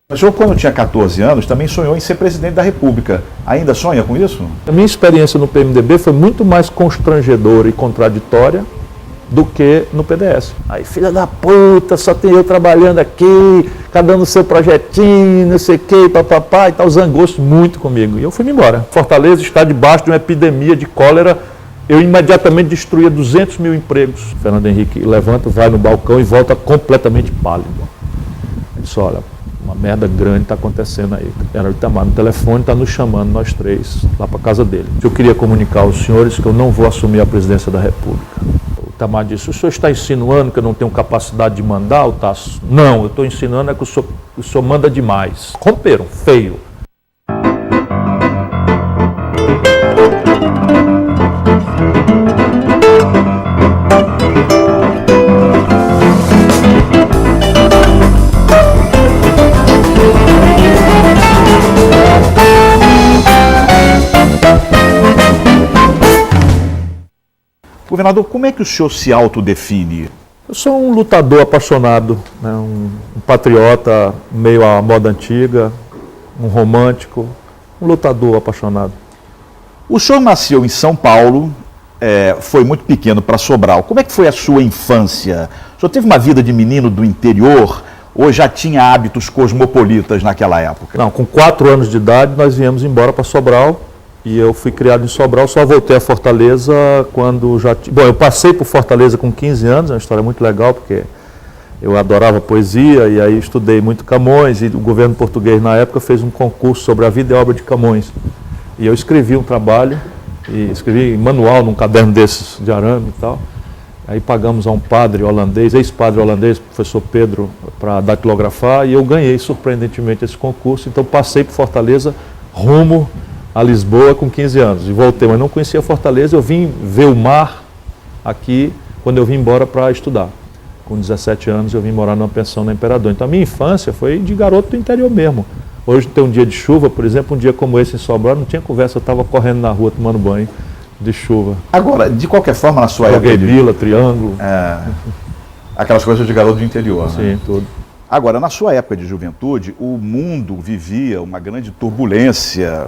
Mas o senhor, quando tinha 14 anos, também sonhou em ser presidente da República. Ainda sonha com isso? A minha experiência no PMDB foi muito mais constrangedora e contraditória do que no PDS. Aí, filha da puta, só tem eu trabalhando aqui, cada um no seu projetinho, não sei o que, papapá, e tal, zangou-se muito comigo. E eu fui-me embora. Fortaleza está debaixo de uma epidemia de cólera. Eu imediatamente destruía 200 mil empregos. Fernando Henrique levanta, vai no balcão e volta completamente pálido. Ele disse, olha, uma merda grande está acontecendo aí. Era o Itamar no telefone, está nos chamando, nós três, lá para a casa dele. Eu queria comunicar aos senhores que eu não vou assumir a presidência da República. O Itamar disse, o senhor está insinuando que eu não tenho capacidade de mandar, Tasso? Não, eu estou insinuando é que o senhor manda demais. Romperam, feio. Governador, como é que o senhor se autodefine? Eu sou um lutador apaixonado, né? um patriota meio à moda antiga, um romântico, um lutador apaixonado. O senhor nasceu em São Paulo, foi muito pequeno para Sobral. Como é que foi a sua infância? O senhor teve uma vida de menino do interior ou já tinha hábitos cosmopolitas naquela época? Não, com 4 anos de idade nós viemos embora para Sobral. E eu fui criado em Sobral, só voltei a Fortaleza quando já... Bom, eu passei por Fortaleza com 15 anos, é uma história muito legal, porque eu adorava poesia, e aí estudei muito Camões, e o governo português na época fez um concurso sobre a vida e obra de Camões. E eu escrevi um trabalho, e escrevi manual num caderno desses de arame e tal. Aí pagamos a um padre holandês, ex-padre holandês, professor Pedro, para datilografar, e eu ganhei surpreendentemente esse concurso, então passei por Fortaleza rumo a Lisboa com 15 anos, e voltei, mas não conhecia Fortaleza, eu vim ver o mar aqui quando eu vim embora para estudar. Com 17 anos eu vim morar numa pensão na Imperador. Então a minha infância foi de garoto do interior mesmo. Hoje tem um dia de chuva, por exemplo, um dia como esse em Sobral, não tinha conversa, eu estava correndo na rua tomando banho de chuva. Agora, de qualquer forma, na sua época... Joguei bila, triângulo. Aquelas coisas de garoto do interior, né? Sim, tudo. Agora, na sua época de juventude, o mundo vivia uma grande turbulência,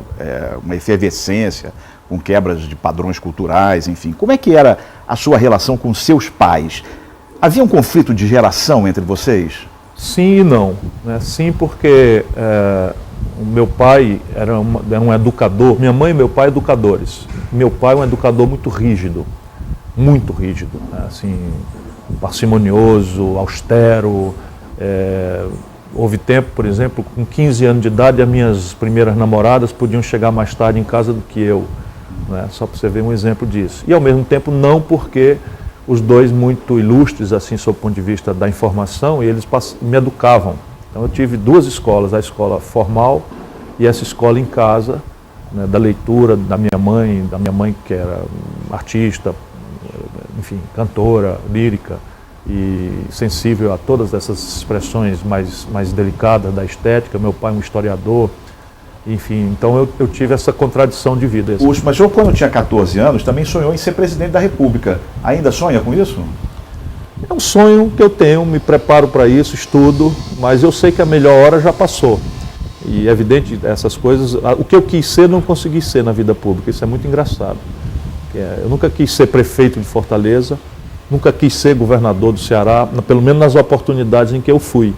uma efervescência, com quebras de padrões culturais, enfim. Como é que era a sua relação com seus pais? Havia um conflito de geração entre vocês? Sim e não. Né? Sim, porque o meu pai era um educador, minha mãe e meu pai educadores. Meu pai é um educador muito rígido, né? Assim, parcimonioso, austero. Houve tempo, por exemplo, com 15 anos de idade, as minhas primeiras namoradas podiam chegar mais tarde em casa do que eu, né? Só para você ver um exemplo disso. E ao mesmo tempo não, porque os dois muito ilustres, assim, sob o ponto de vista da informação, e eles me educavam. Então eu tive 2 escolas, a escola formal e essa escola em casa, né, da leitura da minha mãe que era artista, enfim, cantora, lírica, e sensível a todas essas expressões mais delicadas da estética. Meu pai é um historiador, enfim, então eu tive essa contradição de vida. Mas o senhor, quando tinha 14 anos, também sonhou em ser presidente da República. Ainda sonha com isso? É um sonho que eu tenho, me preparo para isso, estudo, mas eu sei que a melhor hora já passou. E é evidente, essas coisas, o que eu quis ser, não consegui ser na vida pública, isso é muito engraçado. Eu nunca quis ser prefeito de Fortaleza, nunca quis ser governador do Ceará, pelo menos nas oportunidades em que eu fui.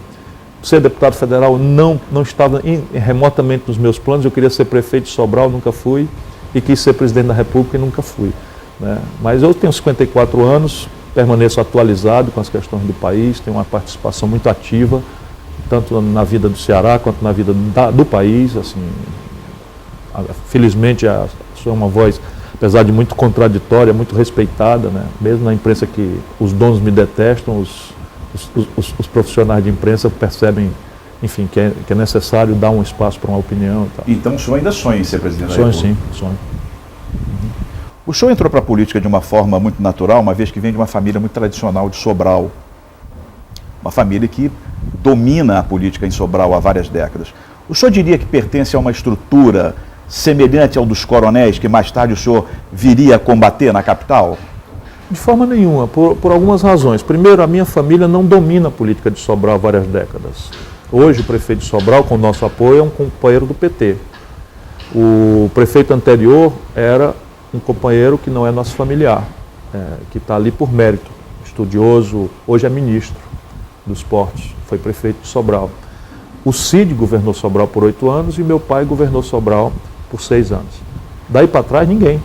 Ser deputado federal não estava remotamente nos meus planos. Eu queria ser prefeito de Sobral, nunca fui, e quis ser presidente da República e nunca fui, né? Mas eu tenho 54 anos, permaneço atualizado com as questões do país, tenho uma participação muito ativa, tanto na vida do Ceará quanto na vida do país. Assim, felizmente sou uma voz, apesar de muito contraditória, muito respeitada, né? Mesmo na imprensa que os donos me detestam, os profissionais de imprensa percebem, enfim, que é necessário dar um espaço para uma opinião e tal. Então o senhor ainda sonha em ser presidente da República? Sonho, sim, sonho. O senhor entrou para a política de uma forma muito natural, uma vez que vem de uma família muito tradicional de Sobral. Uma família que domina a política em Sobral há várias décadas. O senhor diria que pertence a uma estrutura semelhante ao dos coronéis, que mais tarde o senhor viria a combater na capital? De forma nenhuma, por algumas razões. Primeiro, a minha família não domina a política de Sobral há várias décadas. Hoje o prefeito de Sobral, com o nosso apoio, é um companheiro do PT. O prefeito anterior era um companheiro que não é nosso familiar, que está ali por mérito, estudioso, hoje é ministro dos Esportes, foi prefeito de Sobral. O Cid governou Sobral por 8 anos e meu pai governou Sobral por 6 anos. Daí para trás, ninguém.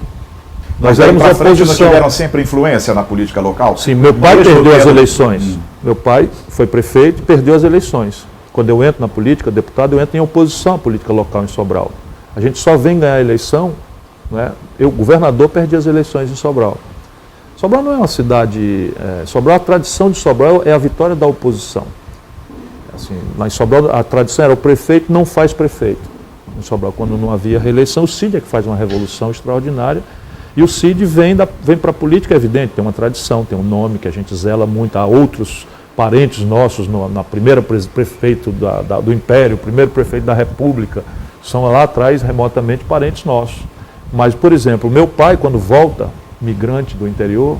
Nós éramos a oposição. Não tiveram sempre influência na política local? Sim, meu pai perdeu as eleições. Meu pai foi prefeito e perdeu as eleições. Quando eu entro na política, deputado, eu entro em oposição à política local em Sobral. A gente só vem ganhar a eleição, né? Eu, governador, perdi as eleições em Sobral. Sobral não é uma cidade... Sobral, a tradição de Sobral é a vitória da oposição. Assim, lá em Sobral, a tradição era o prefeito não faz prefeito. Em Sobral, quando não havia reeleição, o Cid é que faz uma revolução extraordinária. E o Cid vem para a política, é evidente, tem uma tradição, tem um nome que a gente zela muito. Há outros parentes nossos, na primeira prefeito do Império, o primeiro prefeito da República, são lá atrás remotamente parentes nossos. Mas, por exemplo, meu pai, quando volta, migrante do interior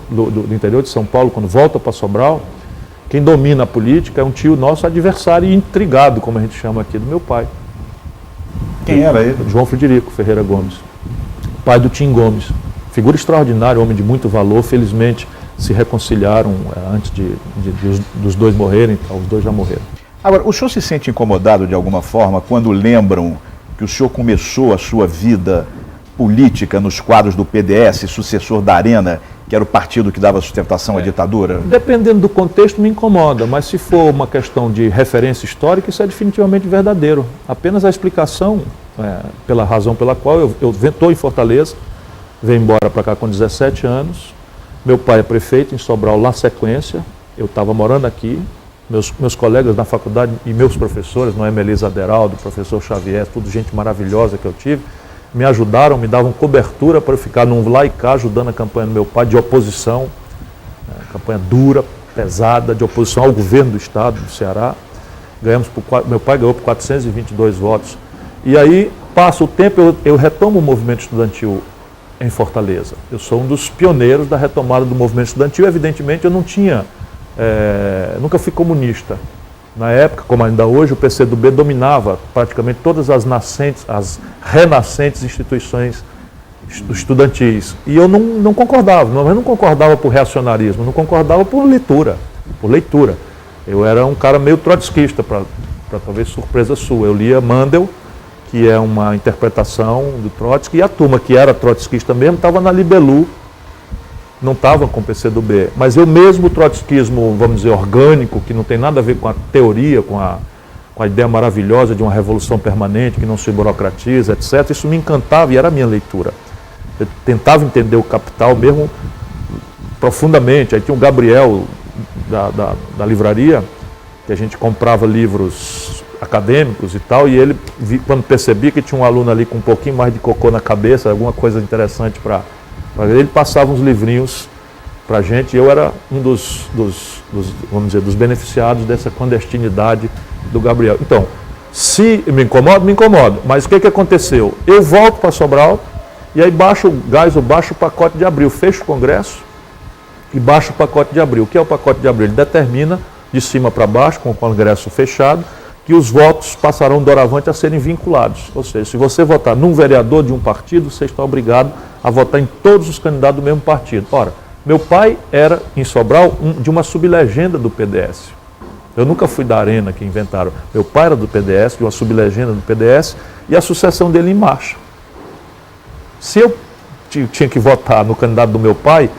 de São Paulo, quando volta para Sobral, quem domina a política é um tio nosso adversário e intrigado, como a gente chama aqui, do meu pai. Quem era ele? João Frederico Ferreira Gomes, pai do Tim Gomes. Figura extraordinária, homem de muito valor, felizmente se reconciliaram antes dos dois morrerem, os dois já morreram. Agora, o senhor se sente incomodado de alguma forma quando lembram que o senhor começou a sua vida política nos quadros do PDS, sucessor da Arena, que era o partido que dava sustentação à ditadura? Dependendo do contexto me incomoda, mas se for uma questão de referência histórica, isso é definitivamente verdadeiro. Apenas a explicação, pela razão pela qual eu estou em Fortaleza, veio embora para cá com 17 anos, meu pai é prefeito em Sobral na sequência, eu estava morando aqui, meus colegas na faculdade e meus professores, Noemi Elisa Aderaldo, professor Xavier, tudo gente maravilhosa que eu tive, me ajudaram, me davam cobertura para eu ficar num lá e cá ajudando a campanha do meu pai de oposição, campanha dura, pesada, de oposição ao governo do estado do Ceará. Meu pai ganhou por 422 votos. E aí, passa o tempo, eu retomo o movimento estudantil em Fortaleza. Eu sou um dos pioneiros da retomada do movimento estudantil. Evidentemente, eu não tinha, nunca fui comunista. Na época, como ainda hoje, o PCdoB dominava praticamente todas as renascentes instituições estudantis. E eu não concordava, eu não concordava por reacionarismo, não concordava por leitura. Eu era um cara meio trotskista, para talvez surpresa sua. Eu lia Mandel, que é uma interpretação do Trotsky, e a turma que era trotskista mesmo estava na Libelu, não estava com o PCdoB, mas eu mesmo, o trotskismo, vamos dizer, orgânico, que não tem nada a ver com a teoria, com a ideia maravilhosa de uma revolução permanente, que não se burocratiza, etc., isso me encantava e era a minha leitura. Eu tentava entender o Capital mesmo profundamente. Aí tinha o Gabriel, da livraria, que a gente comprava livros acadêmicos e tal, e ele, quando percebia que tinha um aluno ali com um pouquinho mais de cocô na cabeça, alguma coisa interessante para ele, passava uns livrinhos para a gente, e eu era um dos, vamos dizer, dos beneficiados dessa clandestinidade do Gabriel. Então, se me incomodo, mas o que aconteceu? Eu volto para Sobral, e aí baixo o gás, eu baixo o pacote de abril, fecho o Congresso e baixo o pacote de abril. O que é o pacote de abril? Ele determina, de cima para baixo, com o Congresso fechado, que os votos passarão doravante a serem vinculados. Ou seja, se você votar num vereador de um partido, você está obrigado a votar em todos os candidatos do mesmo partido. Ora, meu pai era, em Sobral, de uma sublegenda do PDS. Eu nunca fui da Arena que inventaram. Meu pai era do PDS, de uma sublegenda do PDS, e a sucessão dele em marcha. Se eu tinha que votar no candidato do meu pai,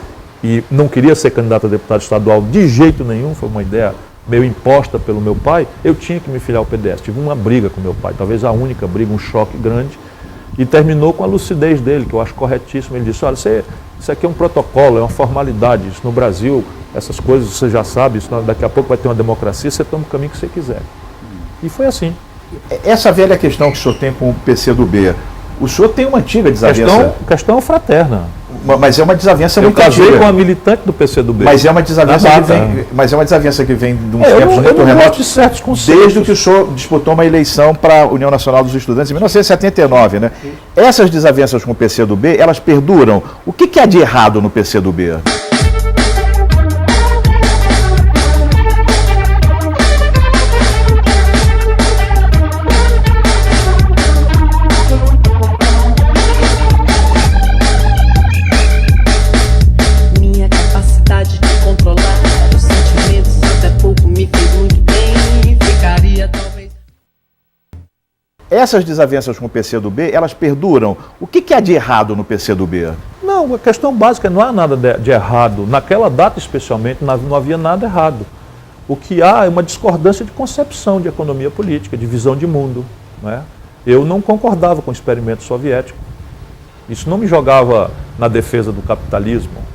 e não queria ser candidato a deputado estadual de jeito nenhum, foi uma ideia meio imposta pelo meu pai, eu tinha que me filiar ao PDS. Tive uma briga com meu pai, talvez a única briga, um choque grande, e terminou com a lucidez dele, que eu acho corretíssimo. Ele disse: olha, isso aqui é um protocolo, é uma formalidade, isso no Brasil, essas coisas você já sabe, isso daqui a pouco vai ter uma democracia, você toma o caminho que você quiser. E foi assim. Essa velha questão que o senhor tem com o PCdoB, o senhor tem uma antiga desavença? Questão fraterna. Mas é uma desavença muito antiga. Eu casei com a militante do PCdoB. Mas é uma desavença que vem de uns tempos muito remotos, desde que o senhor disputou uma eleição para a União Nacional dos Estudantes em 1979, né? Essas desavenças com o PCdoB, elas perduram. O que há de errado no PCdoB? Essas desavenças com o PCdoB, elas perduram. O que há de errado no PCdoB? Não, a questão básica não há nada de errado. Naquela data, especialmente, não havia nada errado. O que há é uma discordância de concepção de economia política, de visão de mundo. Não é? Eu não concordava com o experimento soviético. Isso não me jogava na defesa do capitalismo.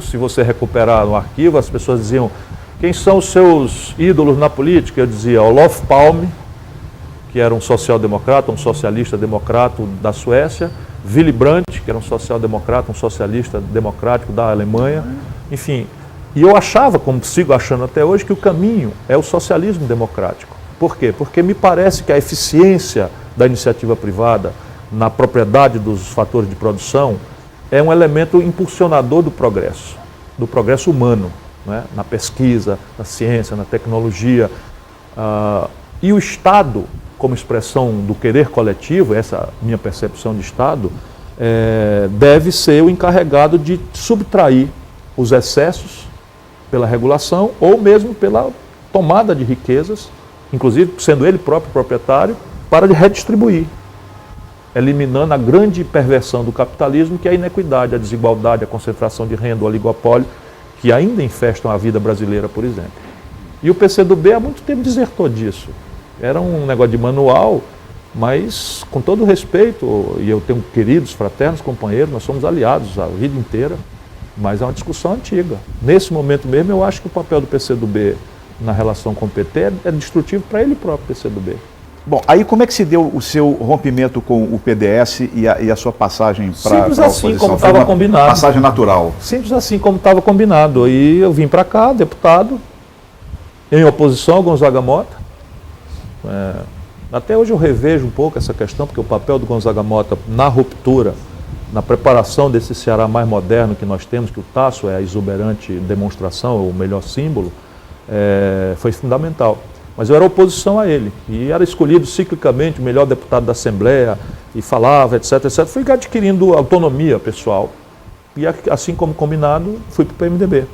Se você recuperar no arquivo, as pessoas diziam: quem são os seus ídolos na política? Eu dizia Olof Palme, que era um social-democrata, um socialista democrata da Suécia, Willy Brandt, que era um social-democrata, um socialista democrático da Alemanha, enfim. E eu achava, como sigo achando até hoje, que o caminho é o socialismo democrático. Por quê? Porque me parece que a eficiência da iniciativa privada na propriedade dos fatores de produção é um elemento impulsionador do progresso humano, né? Na pesquisa, na ciência, na tecnologia. E o Estado, como expressão do querer coletivo, essa minha percepção de Estado, deve ser o encarregado de subtrair os excessos pela regulação ou mesmo pela tomada de riquezas, inclusive sendo ele próprio proprietário, para redistribuir, eliminando a grande perversão do capitalismo, que é a inequidade, a desigualdade, a concentração de renda, o oligopólio, que ainda infestam a vida brasileira, por exemplo. E o PCdoB há muito tempo desertou disso. Era um negócio de manual, mas com todo respeito, e eu tenho queridos, fraternos, companheiros, nós somos aliados a vida inteira, mas é uma discussão antiga. Nesse momento mesmo, eu acho que o papel do PCdoB na relação com o PT é destrutivo para ele próprio, PCdoB. Bom, aí como é que se deu o seu rompimento com o PDS e a sua passagem para a oposição? Simples assim, como estava combinado. Passagem natural. Simples assim, como estava combinado. E eu vim para cá, deputado, em oposição ao Gonzaga Mota. Até hoje eu revejo um pouco essa questão, porque o papel do Gonzaga Mota na ruptura, na preparação desse Ceará mais moderno que nós temos, que o Tasso é a exuberante demonstração, o melhor símbolo, foi fundamental. Mas eu era oposição a ele, e era escolhido ciclicamente o melhor deputado da Assembleia, e falava, etc, etc. Fui adquirindo autonomia pessoal, e assim como combinado, fui para o PMDB.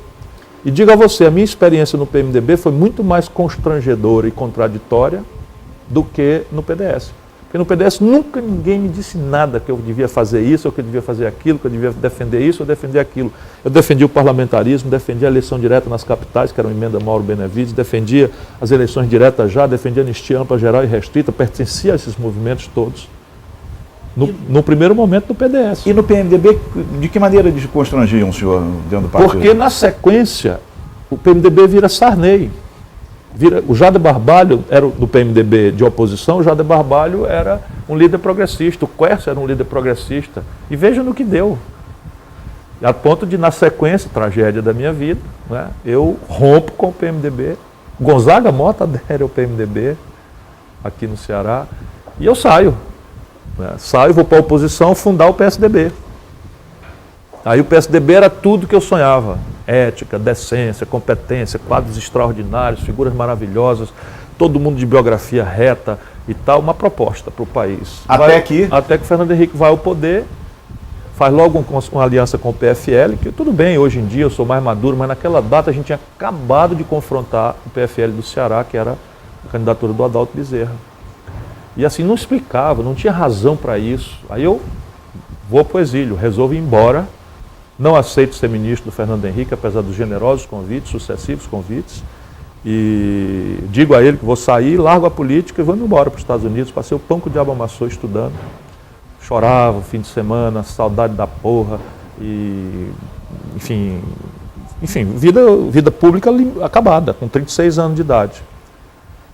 E digo a você, a minha experiência no PMDB foi muito mais constrangedora e contraditória do que no PDS. Porque no PDS nunca ninguém me disse nada que eu devia fazer isso, ou que eu devia fazer aquilo, que eu devia defender isso ou defender aquilo. Eu defendia o parlamentarismo, defendia a eleição direta nas capitais, que era uma emenda Mauro Benevides, defendia as eleições diretas já, defendia a anistia ampla, geral e restrita, pertencia a esses movimentos todos. No primeiro momento do PDS. E no PMDB, de que maneira eles constrangiam o senhor dentro do partido? Porque na sequência, o PMDB vira Sarney. O Jader Barbalho era do PMDB de oposição, o Jader Barbalho era um líder progressista, o Quércia era um líder progressista. E veja no que deu. A ponto de, na sequência, tragédia da minha vida, né, eu rompo com o PMDB, Gonzaga Mota adere ao PMDB, aqui no Ceará, e eu saio. Saio, vou para a oposição, fundar o PSDB. Aí o PSDB era tudo que eu sonhava. Ética, decência, competência, quadros extraordinários, figuras maravilhosas, todo mundo de biografia reta e tal, uma proposta para o país. Até que o Fernando Henrique vai ao poder, faz logo uma aliança com o PFL, que tudo bem, hoje em dia eu sou mais maduro, mas naquela data a gente tinha acabado de confrontar o PFL do Ceará, que era a candidatura do Adalto Bezerra. E assim, não explicava, não tinha razão para isso. Aí eu vou para o exílio, resolvo ir embora. Não aceito ser ministro do Fernando Henrique, apesar dos generosos convites, sucessivos convites. E digo a ele que vou sair, largo a política e vou embora para os Estados Unidos. Passei o pão que o diabo amassou estudando. Chorava, fim de semana, saudade da porra. E, enfim, vida pública acabada, com 36 anos de idade.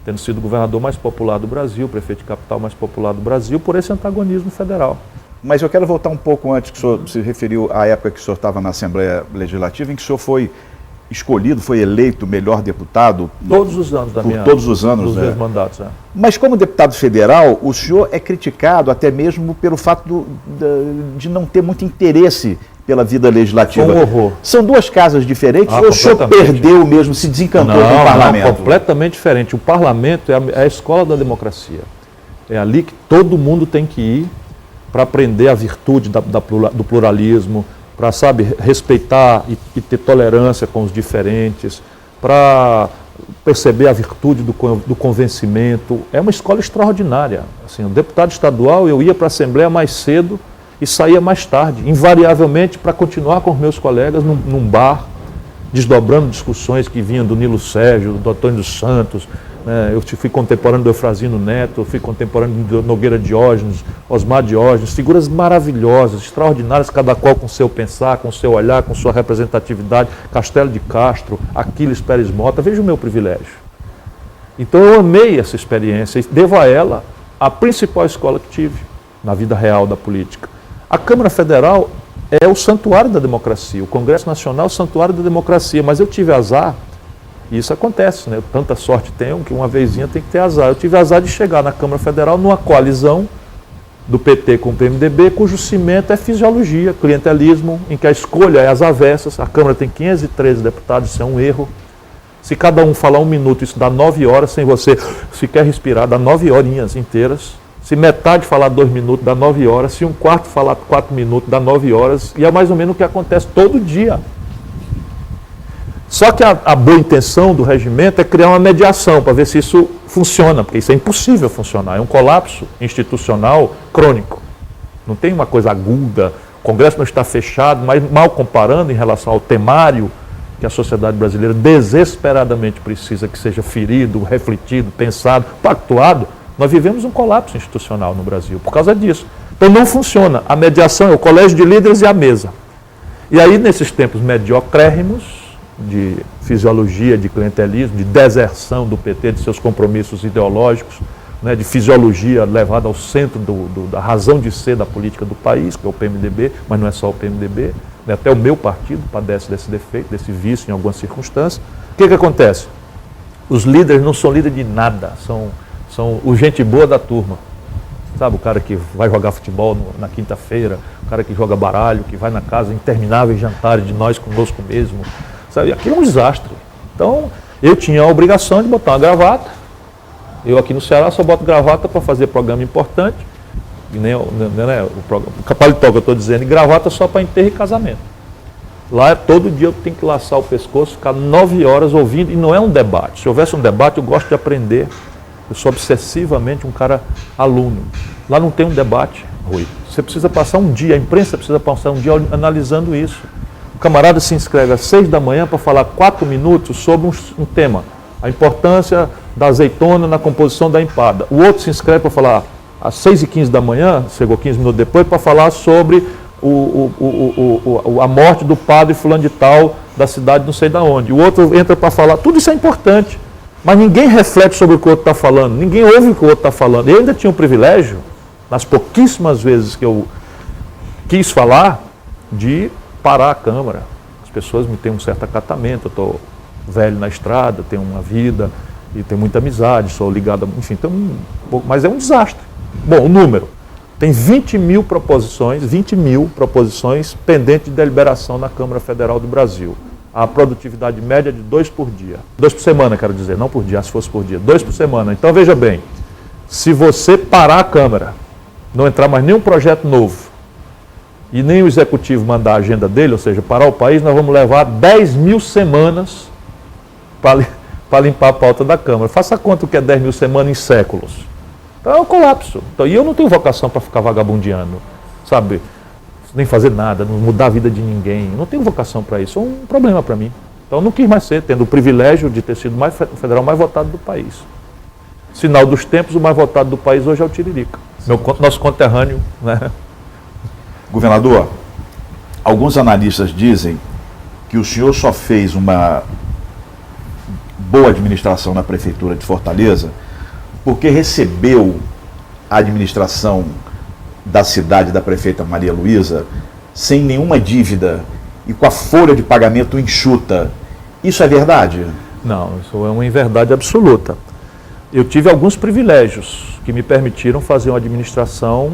Tendo sido o governador mais popular do Brasil, prefeito de capital mais popular do Brasil, por esse antagonismo federal. Mas eu quero voltar um pouco antes, que o senhor se referiu à época que o senhor estava na Assembleia Legislativa, em que o senhor foi escolhido, foi eleito melhor deputado. Todos os anos da minha por todos os anos, dos meus mandatos. Mas como deputado federal, o senhor é criticado até mesmo pelo fato de não ter muito interesse pela vida legislativa. Foi um horror. São duas casas diferentes ou o senhor perdeu mesmo, se desencantou com o parlamento? Não, completamente diferente. O parlamento é a escola da democracia. É ali que todo mundo tem que ir para aprender a virtude do pluralismo, para, respeitar e ter tolerância com os diferentes, para perceber a virtude do convencimento. É uma escola extraordinária. Assim, o deputado estadual, eu ia para a Assembleia mais cedo e saía mais tarde, invariavelmente para continuar com os meus colegas num bar, desdobrando discussões que vinham do Nilo Sérgio, do Antônio dos Santos, né? Eu fui contemporâneo do Eufrazino Neto, eu fui contemporâneo do Nogueira Diógenes, Osmar Diógenes, figuras maravilhosas, extraordinárias, cada qual com seu pensar, com seu olhar, com sua representatividade, Castelo de Castro, Aquiles Pérez Mota, veja o meu privilégio. Então eu amei essa experiência e devo a ela a principal escola que tive na vida real da política. A Câmara Federal é o santuário da democracia, o Congresso Nacional é o santuário da democracia, mas eu tive azar, e isso acontece, né? Tanta sorte tenho que uma vezinha tem que ter azar. Eu tive azar de chegar na Câmara Federal numa coalizão do PT com o PMDB, cujo cimento é fisiologia, clientelismo, em que a escolha é às avessas. A Câmara tem 513 deputados, isso é um erro. Se cada um falar 1 minuto, isso dá 9 horas, sem você sequer respirar, dá 9 horinhas inteiras. Se metade falar 2 minutos, dá 9 horas. Se um quarto falar 4 minutos, dá 9 horas. E é mais ou menos o que acontece todo dia. Só que a boa intenção do regimento é criar uma mediação para ver se isso funciona, porque isso é impossível funcionar. É um colapso institucional crônico. Não tem uma coisa aguda. O Congresso não está fechado, mas mal comparando em relação ao temário que a sociedade brasileira desesperadamente precisa que seja ferido, refletido, pensado, pactuado, nós vivemos um colapso institucional no Brasil por causa disso. Então não funciona. A mediação é o colégio de líderes e a mesa. E aí, nesses tempos mediocrérrimos, de fisiologia, de clientelismo, de deserção do PT de seus compromissos ideológicos, né, de fisiologia levada ao centro da razão de ser da política do país, que é o PMDB, mas não é só o PMDB, né, até o meu partido padece desse defeito, desse vício em algumas circunstâncias. O que acontece? Os líderes não são líderes de nada, são o gente boa da turma. Sabe, o cara que vai jogar futebol na quinta-feira, o cara que joga baralho, que vai na casa intermináveis jantares de nós conosco mesmo. Sabe? Aquilo é um desastre. Então, eu tinha a obrigação de botar uma gravata. Eu aqui no Ceará só boto gravata para fazer programa importante. E nem o paletó que eu estou dizendo, e gravata só para enterro e casamento. Lá, todo dia eu tenho que laçar o pescoço, ficar 9 horas ouvindo, e não é um debate. Se houvesse um debate, eu gosto de aprender. Eu sou obsessivamente um cara aluno. Lá não tem um debate, Rui. Você precisa passar um dia, a imprensa precisa passar um dia analisando isso. O camarada se inscreve às 6 da manhã para falar 4 minutos sobre um tema. A importância da azeitona na composição da empada. O outro se inscreve para falar às 6h15 da manhã, chegou 15 minutos depois, para falar sobre a morte do padre fulano de tal, da cidade não sei de onde. O outro entra para falar, tudo isso é importante. Mas ninguém reflete sobre o que o outro está falando, ninguém ouve o que o outro está falando. Eu ainda tinha o privilégio, nas pouquíssimas vezes que eu quis falar, de parar a Câmara. As pessoas me têm um certo acatamento, eu estou velho na estrada, tenho uma vida e tenho muita amizade, sou ligado, enfim, mas é um desastre. Bom, o número, tem 20 mil proposições pendentes de deliberação na Câmara Federal do Brasil. A produtividade média de 2 por dia. 2 por semana, quero dizer, não por dia, se fosse por dia. 2 por semana. Então, veja bem, se você parar a Câmara, não entrar mais nenhum projeto novo, e nem o Executivo mandar a agenda dele, ou seja, parar o país, nós vamos levar 10 mil semanas para limpar a pauta da Câmara. Faça conta o que é 10 mil semanas em séculos. Então é um colapso. Então, e eu não tenho vocação para ficar vagabundeando, sabe? Nem fazer nada, não mudar a vida de ninguém. Não tenho vocação para isso. É um problema para mim. Então não quis mais ser, tendo o privilégio de ter sido o federal mais votado do país. Sinal dos tempos, o mais votado do país hoje é o Tiririca. Nosso conterrâneo, né? Governador, alguns analistas dizem que o senhor só fez uma boa administração na Prefeitura de Fortaleza porque recebeu a administração da cidade da prefeita Maria Luísa sem nenhuma dívida e com a folha de pagamento enxuta. Isso é verdade? Não, isso é uma inverdade absoluta. Eu tive alguns privilégios que me permitiram fazer uma administração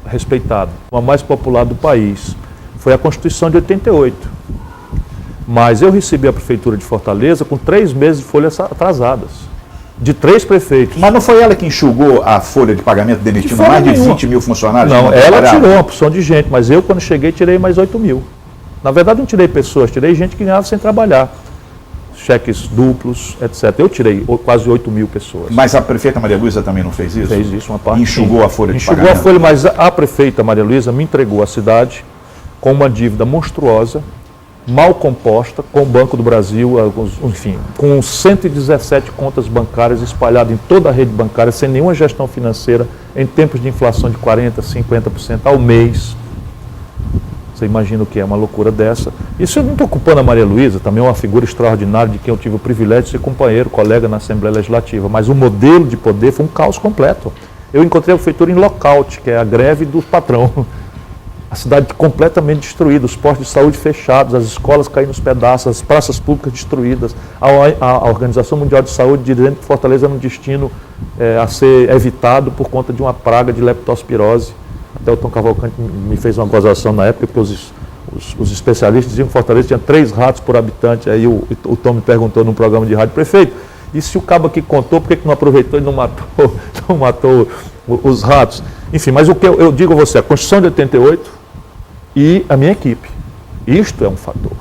respeitada. A mais popular do país foi a Constituição de 88. Mas eu recebi a Prefeitura de Fortaleza com 3 meses de folhas atrasadas. De 3 prefeitos. Mas não foi ela que enxugou a folha de pagamento demitindo mais de 20 mil funcionários? Não, ela tirou uma porção de gente, mas eu, quando cheguei, tirei mais 8 mil. Na verdade, não tirei pessoas, tirei gente que ganhava sem trabalhar. cheques duplos, etc. Eu tirei quase 8 mil pessoas. Mas a prefeita Maria Luísa também não fez isso? Fez isso, uma parte. Enxugou sim. a folha de Enxugou pagamento? a folha, mas a prefeita Maria Luísa me entregou a cidade com uma dívida monstruosa, mal composta, com o Banco do Brasil, enfim, com 117 contas bancárias espalhadas em toda a rede bancária, sem nenhuma gestão financeira, em tempos de inflação de 40%, 50% ao mês. Você imagina o que é uma loucura dessa. Isso eu não estou culpando a Maria Luísa, também é uma figura extraordinária de quem eu tive o privilégio de ser companheiro, colega na Assembleia Legislativa, mas o modelo de poder foi um caos completo. Eu encontrei a prefeitura em lockout, que é a greve do patrão. A cidade completamente destruída, os postos de saúde fechados, as escolas caindo nos pedaços, as praças públicas destruídas. A Organização Mundial de Saúde dizendo que Fortaleza era um destino a ser evitado por conta de uma praga de leptospirose. Até o Tom Cavalcante me fez uma gozação na época, porque os especialistas diziam que Fortaleza tinha 3 ratos por habitante. Aí o Tom me perguntou num programa de rádio: prefeito, e se o cabo aqui contou, por que não aproveitou e não matou os ratos? Enfim, mas o que eu digo a você, a Constituição de 88 e a minha equipe, isto é um fator.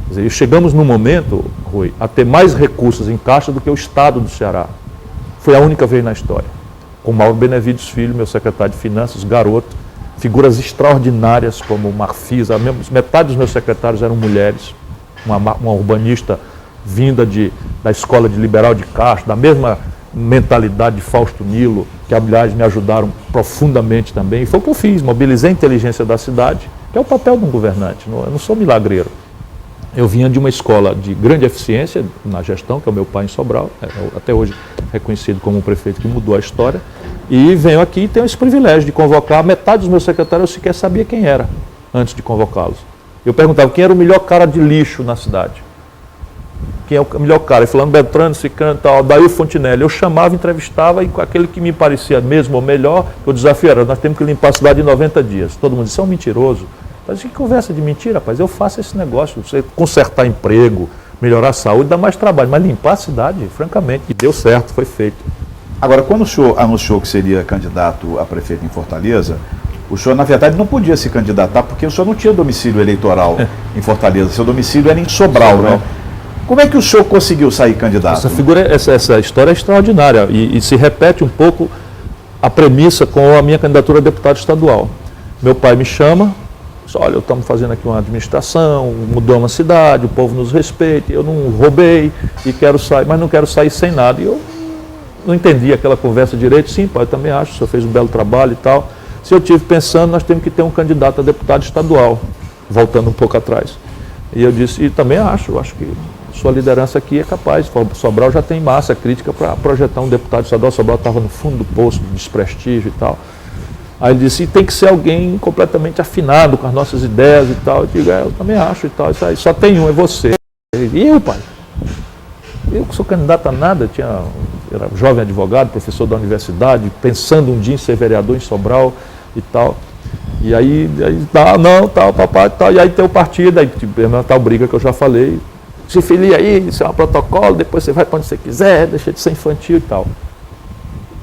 Quer dizer, chegamos num momento, Rui, a ter mais recursos em caixa do que o Estado do Ceará. Foi a única vez na história. Com Mauro Benevides Filho, meu secretário de Finanças, garoto, figuras extraordinárias como o Marfisa, metade dos meus secretários eram mulheres, uma urbanista vinda da Escola de Liberal de Castro, da mesma mentalidade de Fausto Nilo, que, aliás, me ajudaram profundamente também. E foi o que eu fiz, mobilizei a inteligência da cidade, que é o papel de um governante. Eu não sou milagreiro. Eu vinha de uma escola de grande eficiência na gestão, que é o meu pai em Sobral, até hoje reconhecido como um prefeito que mudou a história, e venho aqui e tenho esse privilégio de convocar metade dos meus secretários, eu sequer sabia quem era antes de convocá-los. Eu perguntava quem era o melhor cara de lixo na cidade. Quem é o melhor cara? E falando Beltrano, Cicano, tal, daí o Fontinelli. Eu chamava, entrevistava, e com aquele que me parecia mesmo ou melhor, o desafio era: nós temos que limpar a cidade em 90 dias. Todo mundo disse: é um mentiroso. Mas que conversa de mentira, rapaz? Eu faço esse negócio, você consertar emprego, melhorar a saúde, dá mais trabalho, mas limpar a cidade, francamente, e deu certo, foi feito. Agora, quando o senhor anunciou que seria candidato a prefeito em Fortaleza, o senhor, na verdade, não podia se candidatar, porque o senhor não tinha domicílio eleitoral em Fortaleza, seu domicílio era em Sobral, né? Como é que o senhor conseguiu sair candidato? Essa história é extraordinária e se repete um pouco a premissa com a minha candidatura a deputado estadual. Meu pai me chama, diz: olha, estamos fazendo aqui uma administração, mudamos a cidade, o povo nos respeita, eu não roubei e quero sair, mas não quero sair sem nada. E eu não entendi aquela conversa direito. Sim, pai, eu também acho, o senhor fez um belo trabalho e tal. Se eu estive pensando, nós temos que ter um candidato a deputado estadual, voltando um pouco atrás. E eu disse: e também acho que sua liderança aqui é capaz. Sobral já tem massa crítica para projetar um deputado estadual. Sobral estava no fundo do poço, de desprestígio e tal. Aí ele disse: e tem que ser alguém completamente afinado com as nossas ideias e tal. Eu digo: eu também acho e tal. Isso aí, só tem um, é você. E eu, pai? Eu que sou candidato a nada, era jovem advogado, professor da universidade, pensando um dia em ser vereador em Sobral e tal. E aí tal, papai, tal. E aí tem o partido, aí tal briga que eu já falei. Se filia aí, isso é um protocolo, depois você vai para onde você quiser, deixa de ser infantil e tal.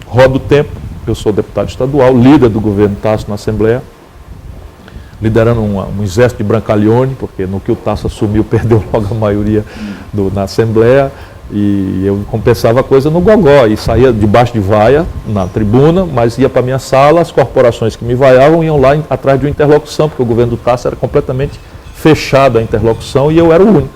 Roda o tempo, eu sou deputado estadual, líder do governo Tasso na Assembleia, liderando um exército de Brancaleone, porque no que o Tasso assumiu, perdeu logo a maioria na Assembleia, e eu compensava a coisa no gogó, e saía debaixo de vaia, na tribuna, mas ia para a minha sala, as corporações que me vaiavam iam lá atrás de uma interlocução, porque o governo do Tasso era completamente fechado a interlocução, e eu era o único,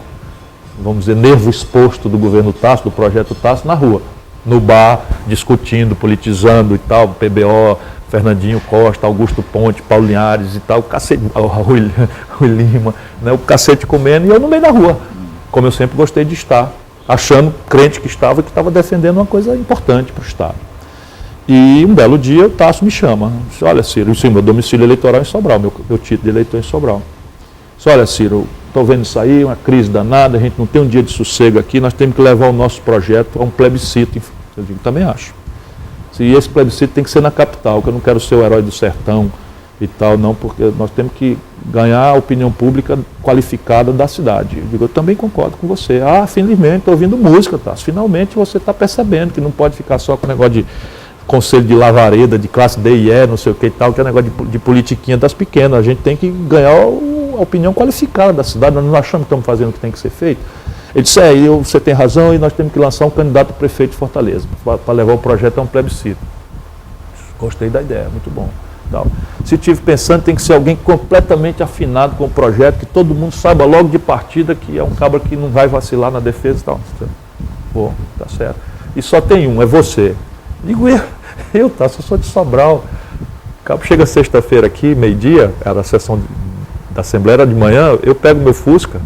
vamos dizer, nervo exposto do governo Tasso, do projeto Tasso, na rua, no bar, discutindo, politizando e tal, PBO, Fernandinho Costa, Augusto Ponte, Paulo Linhares e tal, o cacete, Rui Lima, né, o cacete comendo, e eu no meio da rua, como eu sempre gostei de estar, achando, crente que estava defendendo uma coisa importante para o Estado. E um belo dia o Tasso me chama, disse: olha, Ciro, sim, meu domicílio eleitoral em Sobral, meu título de eleitor em Sobral. Disse: olha, Ciro, estou vendo isso aí, uma crise danada, a gente não tem um dia de sossego aqui, nós temos que levar o nosso projeto a um plebiscito. Eu digo: também acho. E esse plebiscito tem que ser na capital, que eu não quero ser o herói do sertão e tal, não, porque nós temos que ganhar a opinião pública qualificada da cidade. Eu digo: eu também concordo com você. Ah, felizmente, estou ouvindo música, tá? Finalmente você está percebendo que não pode ficar só com o negócio de conselho de lavareda, de classe D e E, não sei o que e tal, que é negócio de politiquinha das pequenas. A gente tem que ganhar a opinião qualificada da cidade, nós não achamos que estamos fazendo o que tem que ser feito. Ele disse, você tem razão e nós temos que lançar um candidato a prefeito de Fortaleza, para levar o projeto a um plebiscito. Gostei da ideia, muito bom. Então, se estive pensando, tem que ser alguém completamente afinado com o projeto, que todo mundo saiba logo de partida que é um cabra que não vai vacilar na defesa e tal. Bom, tá certo. E só tem um, é você. Digo, eu sou de Sobral. O cabo chega sexta-feira aqui, meio-dia, era a sessão da Assembleia, era de manhã, eu pego meu Fusca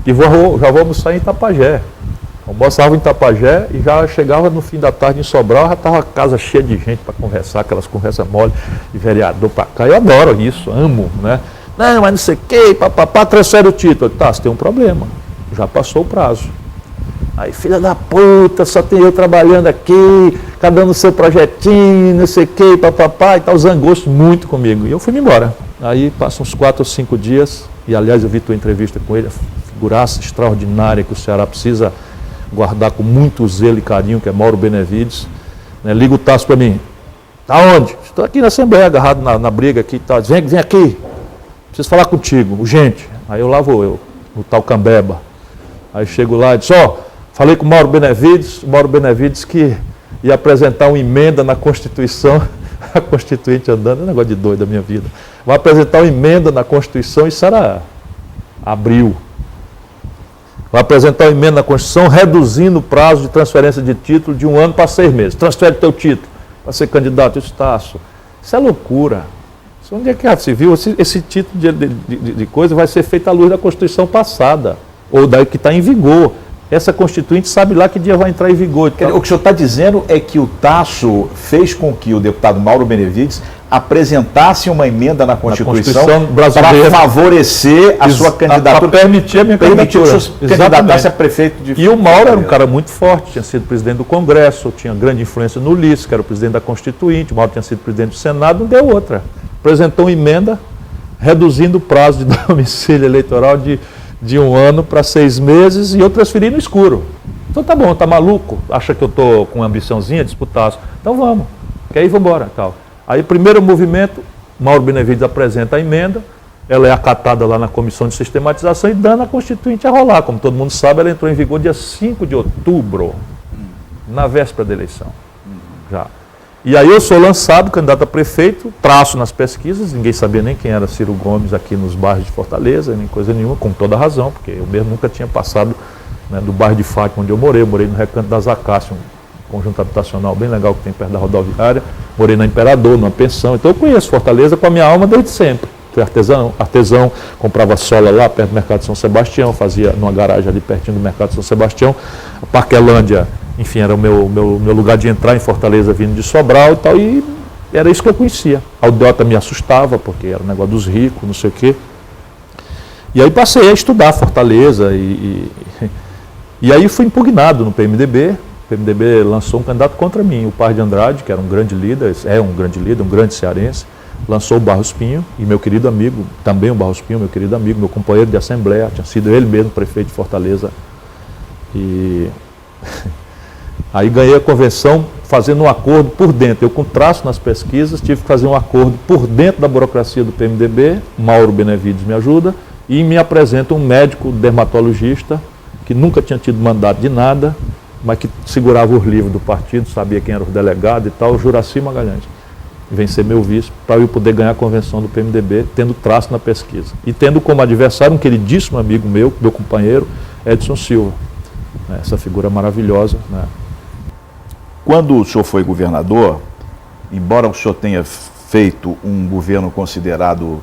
e já vou almoçar em Itapajé. Almoçava em Itapajé e já chegava no fim da tarde em Sobral, já estava a casa cheia de gente para conversar, aquelas conversas mole, de vereador para cá. Eu adoro isso, amo, né? Não, mas não sei o quê, papapá, transfere o título. Tá, você tem um problema, já passou o prazo. Aí, filha da puta, só tem eu trabalhando aqui, cada um no seu projetinho, não sei o quê, papapá, e tal, zangou-se muito comigo. E eu fui embora. Aí, passam uns 4 ou 5 dias, e aliás, eu vi tua entrevista com ele, a figuraça extraordinária que o Ceará precisa guardar com muito zelo e carinho, que é Mauro Benevides, né? Liga o Tasso para mim, tá onde? Estou aqui na Assembleia, agarrado na briga aqui, tá. Vem aqui, preciso falar contigo, urgente. Aí eu lá vou eu, no tal Cambeba. Aí chego lá e disse, falei com o Mauro Benevides que ia apresentar uma emenda na Constituição, a Constituinte andando, é um negócio de doido da minha vida, vai apresentar uma emenda na Constituição, isso era abril. Vai apresentar uma emenda na Constituição reduzindo o prazo de transferência de título de 1 ano para 6 meses. Transfere teu título para ser candidato. Isso é loucura. Onde é que se viu? Esse título de coisa vai ser feito à luz da Constituição passada, ou da que está em vigor. Essa Constituinte sabe lá que dia vai entrar em vigor. Então, o que o senhor está dizendo é que o Tasso fez com que o deputado Mauro Benevides apresentasse uma emenda na Constituição para favorecer a sua candidatura. Para permitir a minha candidatura. Candidatar-se a prefeito de... E o Mauro era um cara muito forte, tinha sido presidente do Congresso, tinha grande influência no Ulisses, que era o presidente da Constituinte, o Mauro tinha sido presidente do Senado, não deu outra. Apresentou uma emenda reduzindo o prazo de domicílio eleitoral de 1 ano para 6 meses e eu transferi no escuro. Então tá bom, tá maluco? Acha que eu tô com uma ambiçãozinha de disputar? Então vamos, que aí vamos embora, tal. Aí primeiro movimento, Mauro Benevides apresenta a emenda, ela é acatada lá na Comissão de Sistematização e dando a Constituinte a rolar. Como todo mundo sabe, ela entrou em vigor dia 5 de outubro, na véspera da eleição. Já. E aí eu sou lançado, candidato a prefeito, traço nas pesquisas, ninguém sabia nem quem era Ciro Gomes aqui nos bairros de Fortaleza, nem coisa nenhuma, com toda razão, porque eu mesmo nunca tinha passado, né, do bairro de Fátima, onde eu morei no Recanto das Acácias, um conjunto habitacional bem legal que tem perto da rodoviária, morei na Imperador, numa pensão, então eu conheço Fortaleza com a minha alma desde sempre. Fui artesão, comprava sola lá perto do Mercado de São Sebastião, fazia numa garagem ali pertinho do Mercado de São Sebastião, a Parquelândia, enfim, era o meu lugar de entrar em Fortaleza vindo de Sobral e tal, e era isso que eu conhecia. A Aldeota me assustava, porque era um negócio dos ricos, não sei o quê. E aí passei a estudar Fortaleza, e aí fui impugnado no PMDB. O PMDB lançou um candidato contra mim, o Par de Andrade, que era um grande líder, um grande cearense, lançou o Barros Pinho, e meu querido amigo, também o Barros Pinho, meu querido amigo, meu companheiro de assembleia, tinha sido ele mesmo prefeito de Fortaleza. E aí ganhei a convenção fazendo um acordo por dentro. Eu, com traço nas pesquisas, tive que fazer um acordo por dentro da burocracia do PMDB. Mauro Benevides me ajuda e me apresenta um médico dermatologista que nunca tinha tido mandato de nada, mas que segurava os livros do partido, sabia quem era o delegado e tal, Juraci Magalhães. Vem ser meu vice para eu poder ganhar a convenção do PMDB, tendo traço na pesquisa. E tendo como adversário um queridíssimo amigo meu companheiro, Edson Silva. Essa figura maravilhosa, né? Quando o senhor foi governador, embora o senhor tenha feito um governo considerado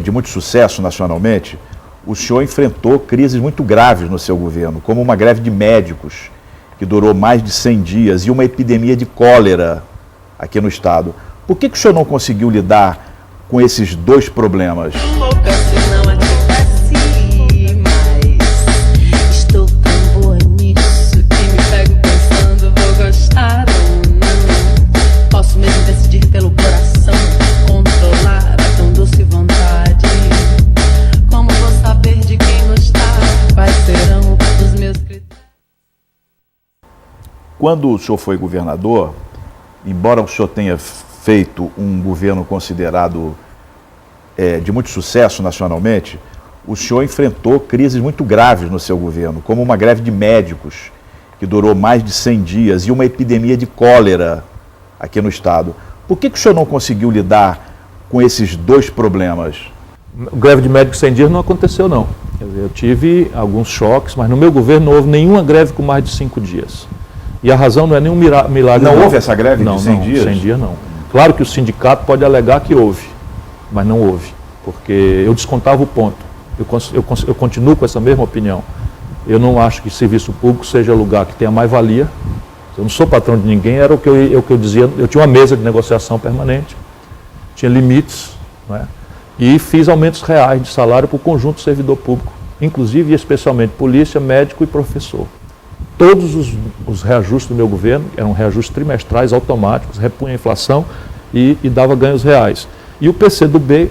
de muito sucesso nacionalmente, o senhor enfrentou crises muito graves no seu governo, como uma greve de médicos, que durou mais de 100 dias, e uma epidemia de cólera aqui no estado. Por que o senhor não conseguiu lidar com esses dois problemas? Quando o senhor foi governador, embora o senhor tenha feito um governo considerado de muito sucesso nacionalmente, o senhor enfrentou crises muito graves no seu governo, como uma greve de médicos, que durou mais de 100 dias, e uma epidemia de cólera aqui no estado. Por que o senhor não conseguiu lidar com esses dois problemas? Greve de médicos 100 dias não aconteceu, não. Eu tive alguns choques, mas no meu governo não houve nenhuma greve com mais de 5 dias. E a razão não é nenhum milagre. Não houve essa greve de 100 dias? 100 dias não. Claro que o sindicato pode alegar que houve, mas não houve, porque eu descontava o ponto. Eu continuo com essa mesma opinião. Eu não acho que serviço público seja lugar que tenha mais-valia. Eu não sou patrão de ninguém, era o que eu dizia. Eu tinha uma mesa de negociação permanente, tinha limites, não é? E fiz aumentos reais de salário para o conjunto do servidor público, inclusive e especialmente polícia, médico e professor. Todos os reajustes do meu governo eram reajustes trimestrais automáticos, repunha a inflação e dava ganhos reais. E o PCdoB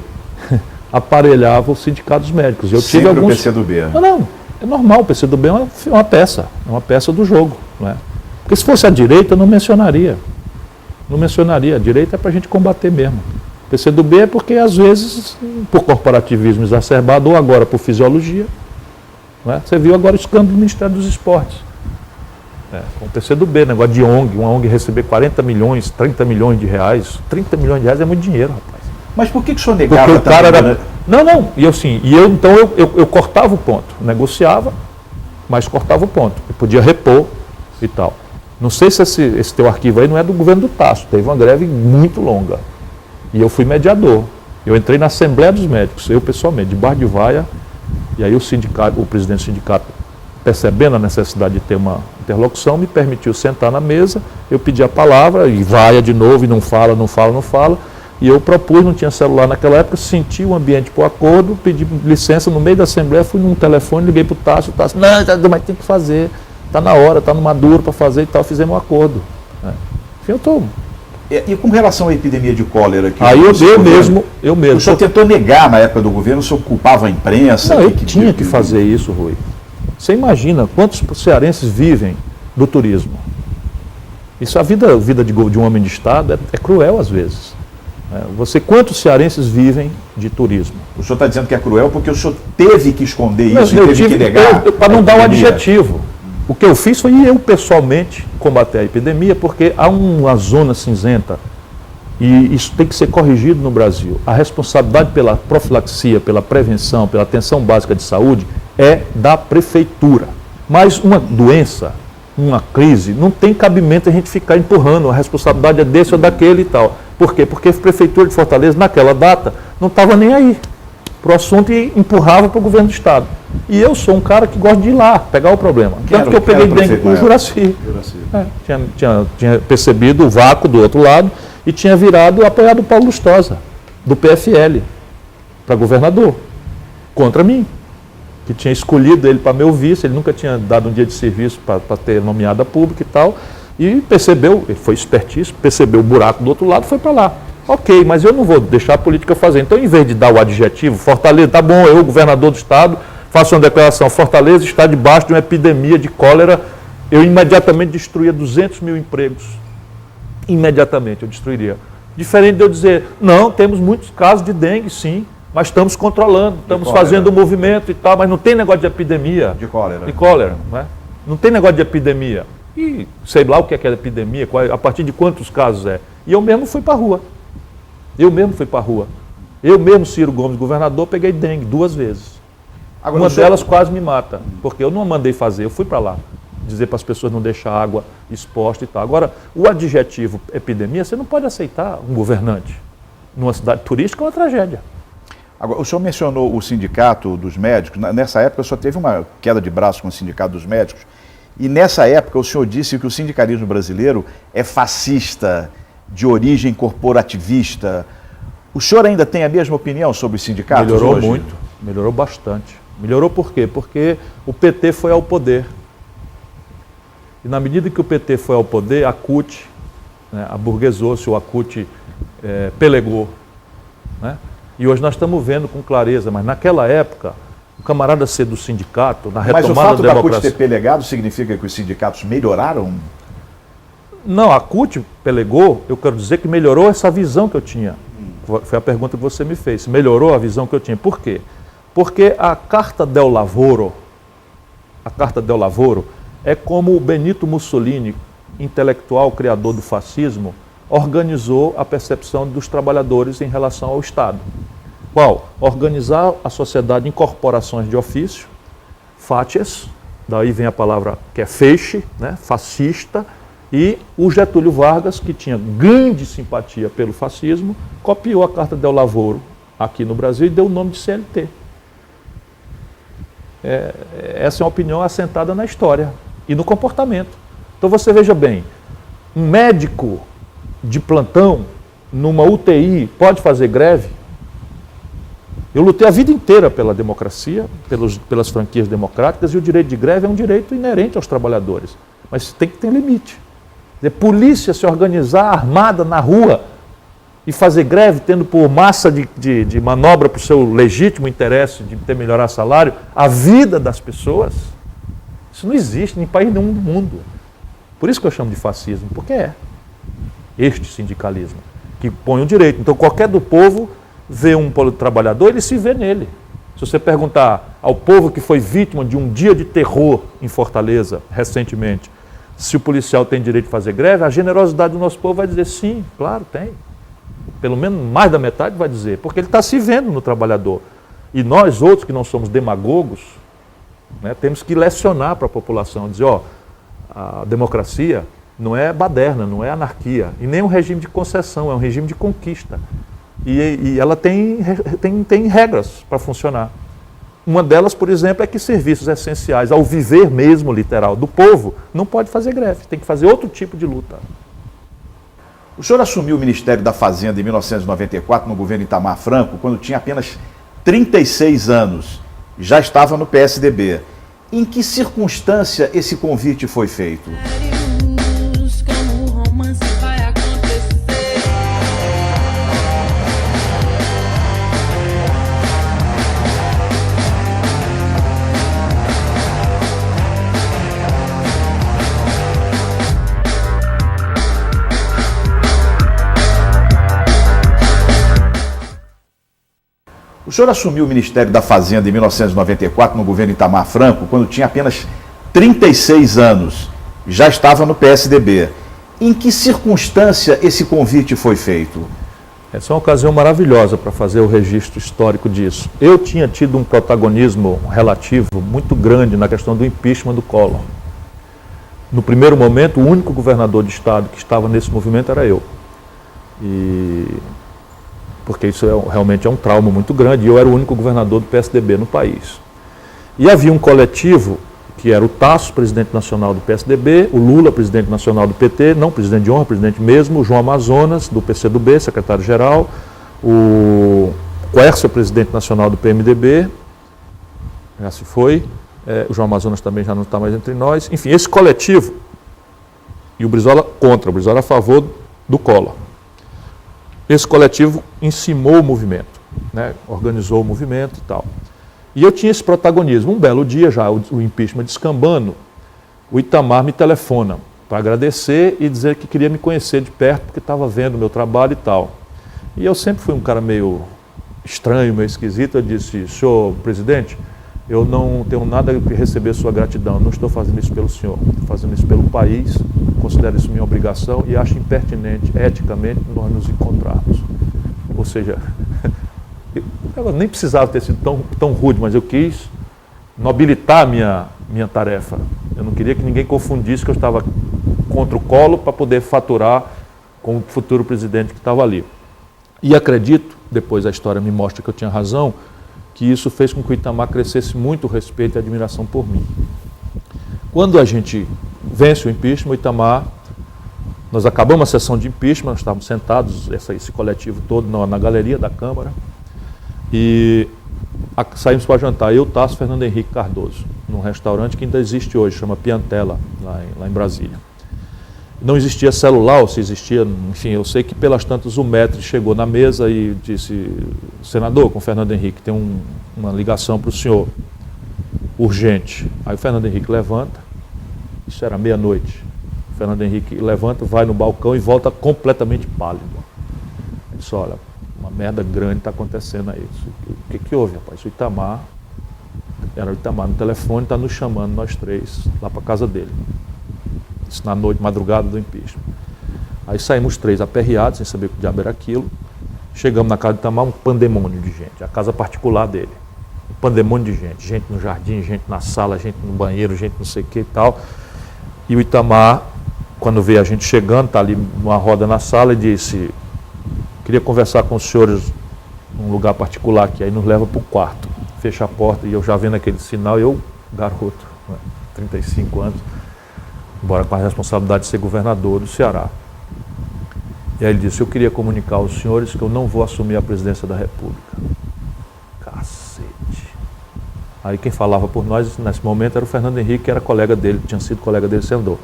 aparelhava os sindicatos médicos. Eu tive alguns... o PCdoB. Não, é normal, o PCdoB é uma peça do jogo, não é? Porque se fosse a direita, eu não mencionaria. Não mencionaria. A direita é para a gente combater mesmo. O PCdoB é porque, às vezes, por corporativismo exacerbado, ou agora por fisiologia, não é? Você viu agora o escândalo do Ministério dos Esportes. Com o PCdoB, negócio de ONG, uma ONG receber 40 milhões, 30 milhões de reais. 30 milhões de reais é muito dinheiro, rapaz. Mas por que o senhor negava? Porque o cara era... Não, então eu cortava o ponto, negociava, mas cortava o ponto. Eu podia repor e tal. Não sei se esse teu arquivo aí não é do governo do Tasso, teve uma greve muito longa. E eu fui mediador. Eu entrei na Assembleia dos Médicos, eu pessoalmente, debaixo de vaia, e aí o presidente do sindicato, percebendo a necessidade de ter uma interlocução, me permitiu sentar na mesa, eu pedi a palavra, e vaia de novo, e não fala, e eu propus, não tinha celular naquela época, senti o ambiente para o acordo, pedi licença no meio da Assembleia, fui num telefone, liguei para o Tasso, não, mas tem que fazer, está na hora, está no maduro para fazer e tal, fizemos um acordo. Enfim, eu estou... E com relação à epidemia de cólera? Que aí eu mesmo... O senhor tentou negar na época do governo, o senhor culpava a imprensa? Não, eu tinha que fazer isso, Rui. Você imagina quantos cearenses vivem do turismo? Isso, a vida de um homem de Estado é cruel às vezes. Quantos cearenses vivem de turismo? O senhor está dizendo que é cruel porque o senhor teve que esconder isso, teve que negar? Para não dar um adjetivo. O que eu fiz foi eu pessoalmente combater a epidemia, porque há uma zona cinzenta e isso tem que ser corrigido no Brasil. A responsabilidade pela profilaxia, pela prevenção, pela atenção básica de saúde é da prefeitura. Mas uma doença, uma crise, não tem cabimento a gente ficar empurrando, a responsabilidade é desse ou daquele e tal. Por quê? Porque a prefeitura de Fortaleza, naquela data, não estava nem aí para o assunto e empurrava para o governo do estado. E eu sou um cara que gosta de ir lá, pegar o problema. Tanto que eu peguei dengue com o Juraci. Tinha percebido o vácuo do outro lado e tinha apoiado o Paulo Lustosa, do PFL, para governador, contra mim, que tinha escolhido ele para meu vice, ele nunca tinha dado um dia de serviço para ter nomeada pública e tal, e percebeu, ele foi espertíssimo, percebeu o buraco do outro lado e foi para lá. Ok, mas eu não vou deixar a política fazer. Então, em vez de dar o adjetivo, Fortaleza, tá bom, eu, governador do estado, faço uma declaração, Fortaleza está debaixo de uma epidemia de cólera, eu imediatamente destruía 200 mil empregos. Imediatamente eu destruiria. Diferente de eu dizer, não, temos muitos casos de dengue, sim, mas estamos controlando, estamos fazendo um movimento e tal, mas não tem negócio de epidemia. De cólera. De cólera, né? Não tem negócio de epidemia. E sei lá o que é epidemia, a partir de quantos casos é. E eu mesmo fui para a rua. Eu mesmo, Ciro Gomes, governador, peguei dengue 2 vezes. Agora, uma delas quase me mata, porque eu não mandei fazer, eu fui para lá, dizer para as pessoas não deixar a água exposta e tal. Agora, o adjetivo epidemia, você não pode aceitar um governante. Numa cidade turística é uma tragédia. Agora, o senhor mencionou o sindicato dos médicos, nessa época só teve uma queda de braço com o sindicato dos médicos, e nessa época o senhor disse que o sindicalismo brasileiro é fascista, de origem corporativista. O senhor ainda tem a mesma opinião sobre os sindicatos Melhorou hoje? Muito, melhorou bastante. Melhorou por quê? Porque o PT foi ao poder. E na medida que o PT foi ao poder, a CUT, aburguesou-se, o ACUT pelegou. Né? E hoje nós estamos vendo com clareza, mas naquela época, o camarada ser do sindicato, na retomada da democracia... Mas o fato da CUT ter pelegado significa que os sindicatos melhoraram? Não, a CUT pelegou, eu quero dizer que melhorou essa visão que eu tinha. Foi a pergunta que você me fez. Melhorou a visão que eu tinha. Por quê? Porque a Carta del Lavoro é como o Benito Mussolini, intelectual, criador do fascismo, organizou a percepção dos trabalhadores em relação ao Estado. Qual? Organizar a sociedade em corporações de ofício, facies, daí vem a palavra que é feixe, né, fascista, e o Getúlio Vargas, que tinha grande simpatia pelo fascismo, copiou a Carta del Lavoro aqui no Brasil e deu o nome de CLT. Essa é uma opinião assentada na história e no comportamento. Então você veja bem, um médico de plantão numa UTI pode fazer greve? Eu lutei a vida inteira pela democracia, pelas franquias democráticas, e o direito de greve é um direito inerente aos trabalhadores. Mas tem que ter limite. Polícia se organizar armada na rua e fazer greve, tendo por massa de manobra para o seu legítimo interesse de ter melhorar salário, a vida das pessoas, isso não existe em país nenhum do mundo. Por isso que eu chamo de fascismo, porque é este sindicalismo que põe o direito. Então qualquer do povo vê um trabalhador, ele se vê nele. Se você perguntar ao povo que foi vítima de um dia de terror em Fortaleza, recentemente, se o policial tem direito de fazer greve, a generosidade do nosso povo vai dizer sim, claro, tem. Pelo menos mais da metade vai dizer, porque ele está se vendo no trabalhador. E nós outros que não somos demagogos, né, temos que lecionar para a população, dizer, a democracia não é baderna, não é anarquia, e nem um regime de concessão, é um regime de conquista. E ela tem regras para funcionar. Uma delas, por exemplo, é que serviços essenciais, ao viver mesmo, literal, do povo, não pode fazer greve, tem que fazer outro tipo de luta. O senhor assumiu o Ministério da Fazenda em 1994, no governo Itamar Franco, quando tinha apenas 36 anos. Já estava no PSDB. Em que circunstância esse convite foi feito? O senhor assumiu o Ministério da Fazenda em 1994, no governo Itamar Franco, quando tinha apenas 36 anos. Já estava no PSDB. Em que circunstância esse convite foi feito? Essa é uma ocasião maravilhosa para fazer o registro histórico disso. Eu tinha tido um protagonismo relativo muito grande na questão do impeachment do Collor. No primeiro momento, o único governador de estado que estava nesse movimento era eu. Porque isso realmente é um trauma muito grande, e eu era o único governador do PSDB no país. E havia um coletivo, que era o Tasso, presidente nacional do PSDB, o Lula, presidente nacional do PT, não presidente de honra, presidente mesmo, o João Amazonas, do PCdoB, secretário-geral, o Quércia, presidente nacional do PMDB, já se foi, o João Amazonas também já não está mais entre nós, enfim, esse coletivo, e o Brizola contra, o Brizola a favor do Collor. Esse coletivo encimou o movimento, né? Organizou o movimento e tal. E eu tinha esse protagonismo. Um belo dia, já o impeachment descambando, o Itamar me telefona para agradecer e dizer que queria me conhecer de perto, porque estava vendo o meu trabalho e tal. E eu sempre fui um cara meio estranho, meio esquisito. Eu disse, senhor presidente, eu não tenho nada que receber sua gratidão, não estou fazendo isso pelo senhor, estou fazendo isso pelo país, considero isso minha obrigação e acho impertinente, eticamente, nós nos encontrarmos. Ou seja, eu nem precisava ter sido tão rude, mas eu quis nobilitar a minha tarefa. Eu não queria que ninguém confundisse que eu estava contra o Collor para poder faturar com o futuro presidente que estava ali. E acredito, depois a história me mostra que eu tinha razão, que isso fez com que o Itamar crescesse muito o respeito e a admiração por mim. Quando a gente vence o impeachment, o Itamar, nós acabamos a sessão de impeachment, nós estávamos sentados, esse coletivo todo, na galeria da Câmara, e saímos para jantar, eu, Tasso, Fernando Henrique Cardoso, num restaurante que ainda existe hoje, chama Piantella, lá em Brasília. Não existia celular, ou se existia, enfim, eu sei que pelas tantas o Metri chegou na mesa e disse, senador, com o Fernando Henrique, tem uma ligação para o senhor, urgente. Aí o Fernando Henrique levanta, isso era meia-noite, o Fernando Henrique levanta, vai no balcão e volta completamente pálido. Ele disse, olha, uma merda grande está acontecendo aí. O que houve, rapaz? O Itamar, era o Itamar no telefone, está nos chamando, nós três, lá para casa dele. Isso na noite, madrugada do impeachment. Aí saímos três aperreados, sem saber o que diabo era aquilo. Chegamos na casa do Itamar, um pandemônio de gente, a casa particular dele. Um pandemônio de gente, gente no jardim, gente na sala, gente no banheiro, gente não sei o que e tal. E o Itamar, quando vê a gente chegando, está ali numa roda na sala e disse: queria conversar com os senhores num lugar particular aqui. Aí nos leva para o quarto, fecha a porta e eu já vendo aquele sinal, eu, garoto, 35 anos, embora com a responsabilidade de ser governador do Ceará. E aí ele disse: eu queria comunicar aos senhores que eu não vou assumir a presidência da República. Cacete. Aí quem falava por nós nesse momento era o Fernando Henrique, que era colega dele, tinha sido colega dele, senador.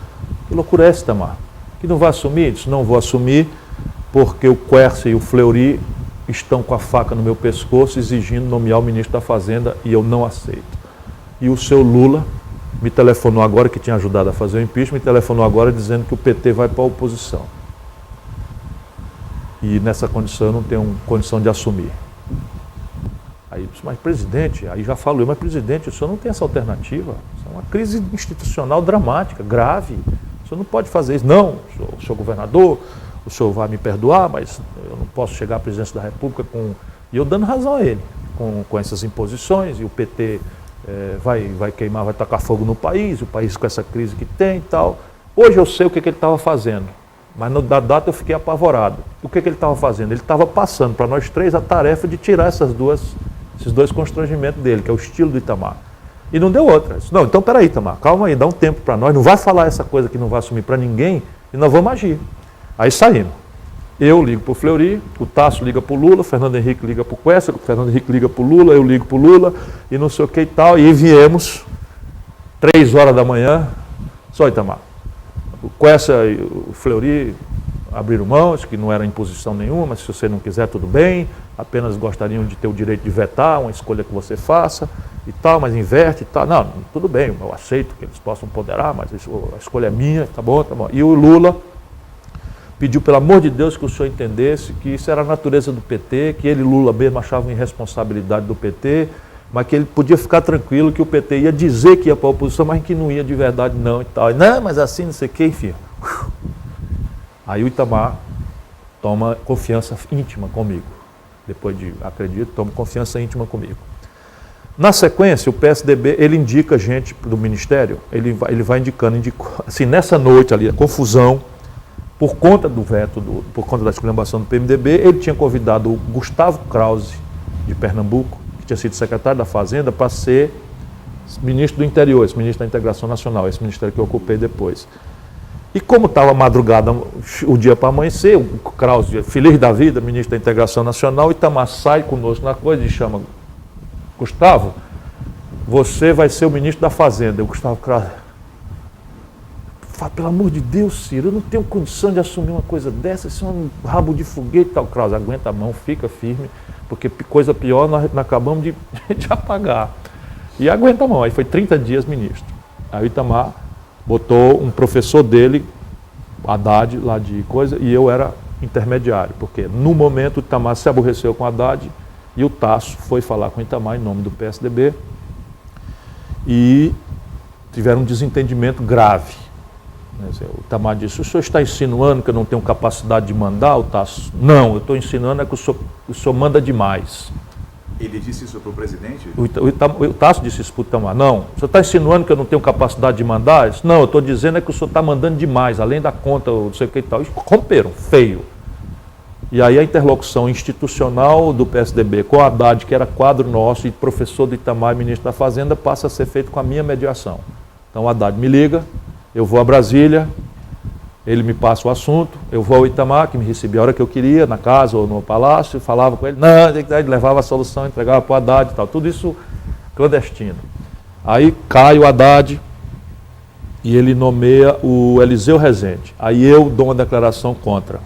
Que loucura é essa, Itamar? Que não vai assumir? Ele disse: não vou assumir porque o Quércia e o Fleury estão com a faca no meu pescoço exigindo nomear o ministro da Fazenda e eu não aceito. E o seu Lula me telefonou agora, que tinha ajudado a fazer o impeachment, me telefonou agora dizendo que o PT vai para a oposição. E nessa condição eu não tenho condição de assumir. Aí eu disse: mas presidente, aí já falou, mas presidente, o senhor não tem essa alternativa. Isso é uma crise institucional dramática, grave. O senhor não pode fazer isso. Não, o senhor governador, o senhor vai me perdoar, mas eu não posso chegar à presidência da República com... E eu dando razão a ele, com essas imposições, e o PT vai queimar, vai tacar fogo no país, o país com essa crise que tem e tal. Hoje eu sei o que ele estava fazendo, mas na data eu fiquei apavorado. O que ele estava fazendo? Ele estava passando para nós três a tarefa de tirar esses dois constrangimentos dele, que é o estilo do Itamar. E não deu outra. Disse: não, então peraí, Itamar, calma aí, dá um tempo para nós, não vai falar essa coisa que não vai assumir para ninguém e nós vamos agir. Aí saímos. Eu ligo para o Fleury, o Tasso liga para o Lula, o Fernando Henrique liga para o Quércia, o Fernando Henrique liga para o Lula, eu ligo para o Lula e não sei o que e tal. E viemos, 3 horas da manhã, só Itamar. O Quércia e o Fleury abriram mão, que não era imposição nenhuma, mas se você não quiser, tudo bem, apenas gostariam de ter o direito de vetar uma escolha que você faça e tal, mas inverte e tal. Não, tudo bem, eu aceito que eles possam ponderar, mas a escolha é minha, tá bom, tá bom. E o Lula pediu, pelo amor de Deus, que o senhor entendesse que isso era a natureza do PT, que ele, Lula mesmo, achava uma irresponsabilidade do PT, mas que ele podia ficar tranquilo que o PT ia dizer que ia para a oposição, mas que não ia de verdade não e tal. Não, mas assim, não sei o que, enfim. Aí o Itamar toma confiança íntima comigo. Depois de, acredito, toma confiança íntima comigo. Na sequência, o PSDB, ele indica gente do Ministério, ele vai indicando, assim, nessa noite ali, a confusão, por conta do veto, por conta da esculhambação do PMDB, ele tinha convidado o Gustavo Krause, de Pernambuco, que tinha sido secretário da Fazenda, para ser ministro do Interior, esse ministro da Integração Nacional, esse ministério que eu ocupei depois. E como estava madrugada, o dia para amanhecer, o Krause, feliz da vida, ministro da Integração Nacional, o Itamar sai conosco na coisa e chama: Gustavo, você vai ser o ministro da Fazenda. O Gustavo Krause: pelo amor de Deus, Ciro, eu não tenho condição de assumir uma coisa dessa, isso é um rabo de foguete e tal. Krause: aguenta a mão, fica firme, porque coisa pior nós acabamos de apagar. E aguenta a mão, aí foi 30 dias ministro. Aí o Itamar botou um professor dele, Haddad, lá de coisa, e eu era intermediário, porque no momento o Itamar se aborreceu com Haddad e o Tasso foi falar com o Itamar em nome do PSDB e tiveram um desentendimento grave. O Itamar disse: o senhor está insinuando que eu não tenho capacidade de mandar? O Tasso: não, eu estou insinuando é que o senhor manda demais. Ele disse isso para o presidente? O Tasso disse isso para o Itamar: não, o senhor está insinuando que eu não tenho capacidade de mandar? Disse: não, eu estou dizendo é que o senhor está mandando demais, além da conta, não sei o que e tal. E romperam, feio. E aí a interlocução institucional do PSDB com o Haddad, que era quadro nosso e professor do Itamar e ministro da Fazenda, passa a ser feito com a minha mediação. Então o Haddad me liga, eu vou a Brasília, ele me passa o assunto, eu vou ao Itamar, que me recebia a hora que eu queria, na casa ou no palácio, falava com ele, não, ele levava a solução, entregava para o Haddad e tal, tudo isso clandestino. Aí cai o Haddad e ele nomeia o Eliseu Rezende. Aí eu dou uma declaração contra.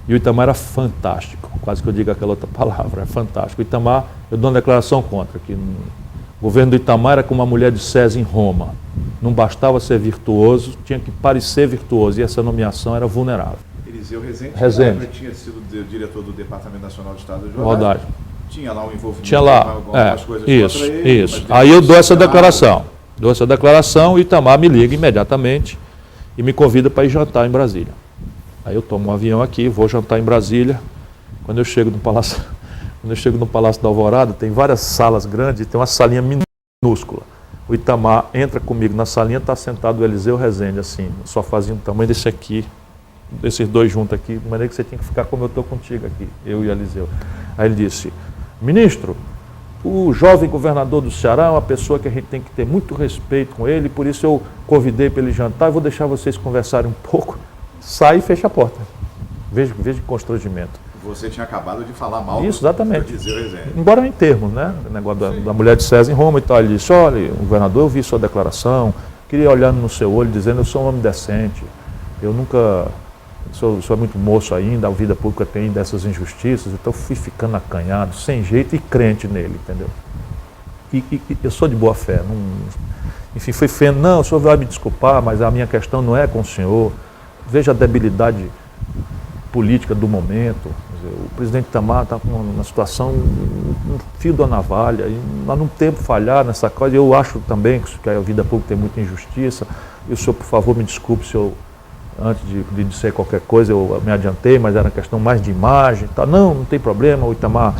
E o Itamar era fantástico, quase que eu digo aquela outra palavra, é fantástico. O Itamar, eu dou uma declaração contra, que o governo do Itamar era como uma mulher de César em Roma. Não bastava ser virtuoso, tinha que parecer virtuoso, e essa nomeação era vulnerável. Eliseu Rezende, Rezende. Que tinha sido diretor do Departamento Nacional de Estado de Rodagem. Tinha lá um envolvimento Tinha lá, com algumas coisas isso, contra ele. isso. Aí eu dou essa declaração. Dou essa declaração e o Itamar me liga imediatamente e me convida para ir jantar em Brasília. Aí eu tomo um avião aqui, vou jantar em Brasília. Quando eu chego no Palácio da Alvorada, tem várias salas grandes e tem uma salinha minúscula. O Itamar entra comigo na salinha, está sentado o Eliseu Rezende, assim, só fazia um tamanho desse aqui, desses dois juntos aqui, de maneira que você tinha que ficar como eu estou contigo aqui, eu e o Eliseu. Aí ele disse: ministro, o jovem governador do Ceará é uma pessoa que a gente tem que ter muito respeito com ele, por isso eu convidei para ele jantar, vou deixar vocês conversarem um pouco. Sai e fecha a porta. Veja que constrangimento. Você tinha acabado de falar mal isso, exatamente. do Eliseu Rezende. Embora em termos, né? O negócio da mulher de César em Roma e tal. Ele disse: olha, governador, eu vi sua declaração, queria olhar no seu olho dizendo: eu sou um homem decente, eu nunca... Sou muito moço ainda, a vida pública tem dessas injustiças, então fui ficando acanhado, sem jeito e crente nele, entendeu? E eu sou de boa fé, não, enfim, fui feio, não, o senhor vai me desculpar, mas a minha questão não é com o senhor, veja a debilidade política do momento, dizer, o presidente Itamar está com uma situação, um fio da navalha, e nós não temos que falhar nessa coisa, eu acho também que a vida pública tem muita injustiça, e o senhor, por favor, me desculpe se eu... Antes de dizer qualquer coisa, eu me adiantei, mas era uma questão mais de imagem. Tá? Não tem problema, o Itamar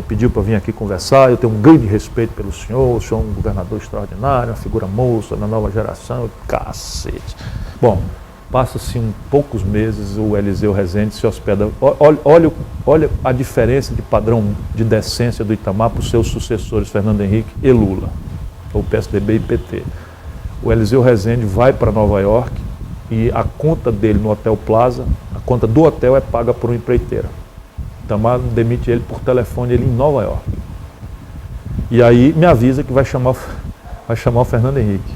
pediu para vir aqui conversar, eu tenho um grande respeito pelo senhor, o senhor é um governador extraordinário, uma figura moça da nova geração, cacete. Bom, passa-se poucos meses, o Eliseu Rezende se hospeda. Olha a diferença de padrão de decência do Itamar para os seus sucessores, Fernando Henrique e Lula, ou PSDB e PT. O Eliseu Rezende vai para Nova York, e a conta dele no Hotel Plaza, a conta do hotel é paga por uma empreiteira. Itamar demite ele por telefone, ele em Nova York. E aí me avisa que vai chamar o Fernando Henrique.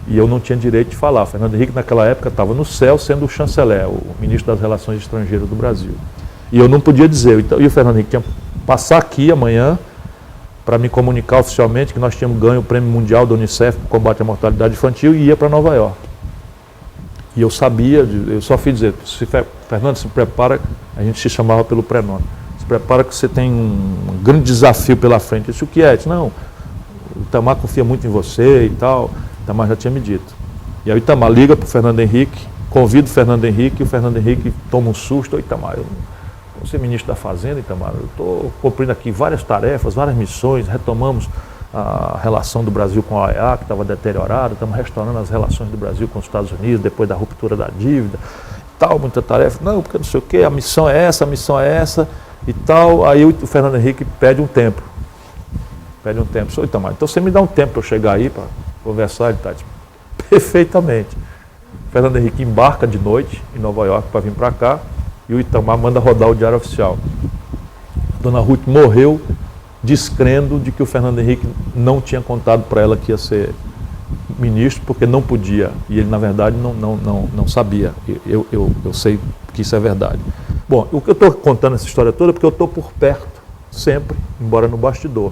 E eu não tinha direito de falar. O Fernando Henrique naquela época estava no céu sendo o chanceler, o ministro das Relações Estrangeiras do Brasil. E eu não podia dizer. E o Fernando Henrique tinha que passar aqui amanhã para me comunicar oficialmente que nós tínhamos ganho o Prêmio Mundial da Unicef para o combate à mortalidade infantil e ia para Nova York. E eu sabia, eu só fui dizer: Fernando, se prepara, a gente se chamava pelo prenome, se prepara que você tem um grande desafio pela frente. Eu disse: o que é? Eu disse: não, o Itamar confia muito em você e tal. O Itamar já tinha me dito. E aí o Itamar liga para o Fernando Henrique, convida o Fernando Henrique, e o Fernando Henrique toma um susto. Ô Itamar, eu vou ser ministro da Fazenda, Itamar, eu estou cumprindo aqui várias tarefas, várias missões, retomamos a relação do Brasil com a OEA, que estava deteriorada, estamos restaurando as relações do Brasil com os Estados Unidos, depois da ruptura da dívida, tal, muita tarefa, não, porque não sei o quê, a missão é essa e tal. Aí o Fernando Henrique pede um tempo, Sou Itamar, então você me dá um tempo para eu chegar aí, para conversar, ele tá, tipo, perfeitamente. O Fernando Henrique embarca de noite em Nova York para vir para cá, e o Itamar manda rodar o Diário Oficial. Dona Ruth morreu descrendo de que o Fernando Henrique não tinha contado para ela que ia ser ministro, porque não podia, e ele na verdade não sabia. Eu sei que isso é verdade. Bom, o que eu estou contando essa história toda é porque eu estou por perto, sempre, embora no bastidor.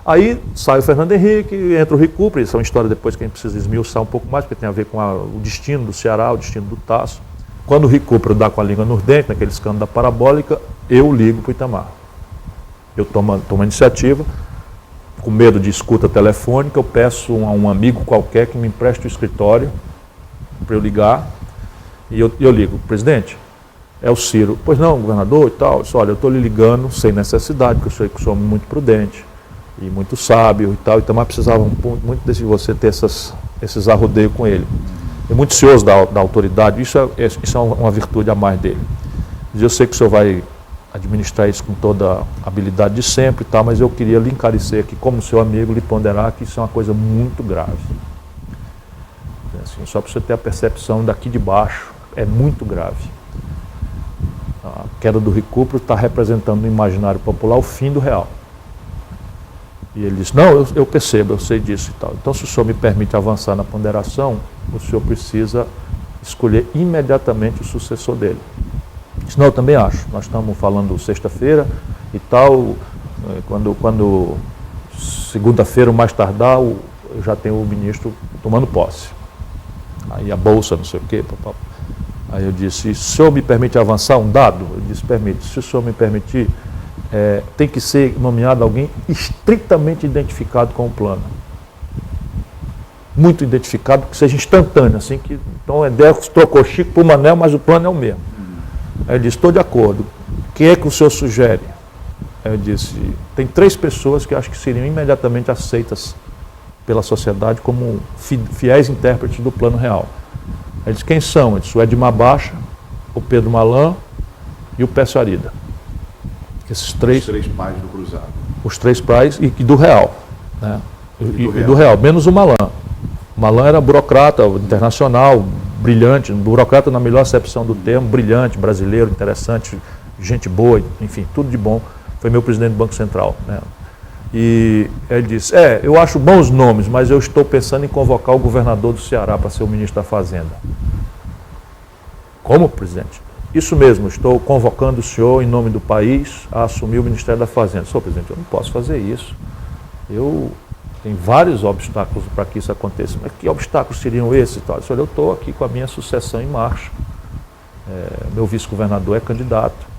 Aí sai o Fernando Henrique, entra o Recupra, isso é uma história depois que a gente precisa esmiuçar um pouco mais, porque tem a ver com o destino do Ceará, o destino do Tasso. Quando o Recupra dá com a língua nos dentes, naquele escândalo da parabólica, eu ligo para o Itamar. Eu tomo a iniciativa, com medo de escuta telefônica, eu peço a um amigo qualquer que me empreste o escritório para eu ligar, e eu ligo: presidente, é o Ciro. Pois não, governador e tal. Eu disse: olha, eu estou lhe ligando sem necessidade, porque eu sei que sou muito prudente e muito sábio e tal, e Itamar precisava muito de você ter esses arrodeios com ele. É muito cioso da autoridade, isso é uma virtude a mais dele. Eu sei que o senhor vai administrar isso com toda a habilidade de sempre e tal, mas eu queria lhe encarecer aqui, como seu amigo, lhe ponderar que isso é uma coisa muito grave. Assim, só para você ter a percepção daqui de baixo, é muito grave. A queda do Recupro está representando no imaginário popular o fim do real. E ele disse: não, eu percebo, eu sei disso e tal. Então, se o senhor me permite avançar na ponderação, o senhor precisa escolher imediatamente o sucessor dele. Não, eu também acho. Nós estamos falando sexta-feira e tal, quando segunda-feira, o mais tardar, eu já tenho o ministro tomando posse. Aí a bolsa, não sei o quê. Aí eu disse, se o senhor me permite avançar um dado? Eu disse, permite. Se o senhor me permitir, tem que ser nomeado alguém estritamente identificado com o plano. Muito identificado, que seja instantâneo, assim, que então trocou Chico por Manel, mas o plano é o mesmo. Aí ele disse, estou de acordo. Quem é que o senhor sugere? Aí eu disse, tem 3 pessoas que eu acho que seriam imediatamente aceitas pela sociedade como fiéis intérpretes do plano real. Aí ele disse, quem são? Ele disse, o Edmar Baixa, o Pedro Malan e o Pécio Arida. Esses 3... Os 3 pais do Cruzado. Os 3 pais e do Real. Né? E do Real, menos o Malan. O Malan era burocrata internacional, brilhante, burocrata na melhor acepção do termo, brilhante, brasileiro, interessante, gente boa, enfim, tudo de bom. Foi meu presidente do Banco Central. Né? E ele disse, eu acho bons nomes, mas eu estou pensando em convocar o governador do Ceará para ser o ministro da Fazenda. Como, presidente? Isso mesmo, estou convocando o senhor, em nome do país, a assumir o Ministério da Fazenda. Senhor presidente, eu não posso fazer isso. Tem vários obstáculos para que isso aconteça. Mas que obstáculos seriam esses? Eu disse, olha, eu estou aqui com a minha sucessão em marcha. Meu vice-governador é candidato.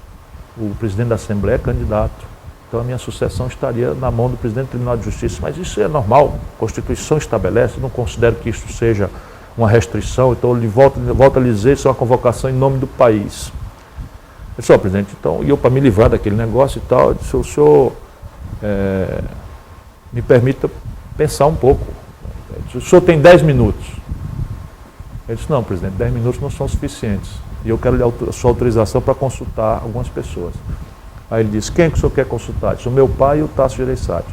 O presidente da Assembleia é candidato. Então a minha sucessão estaria na mão do presidente do Tribunal de Justiça. Mas isso é normal, a Constituição estabelece, não considero que isso seja uma restrição, então ele volta a lhe dizer, isso é uma convocação em nome do país. Eu disse, presidente, então, e eu para me livrar daquele negócio e tal, eu disse, o senhor me permita pensar um pouco. Disse, o senhor tem 10 minutos. Ele disse, não, presidente, 10 minutos não são suficientes. E eu quero a sua autorização para consultar algumas pessoas. Aí ele disse, quem é que o senhor quer consultar? Eu disse, o meu pai e o Tasso Gereissati.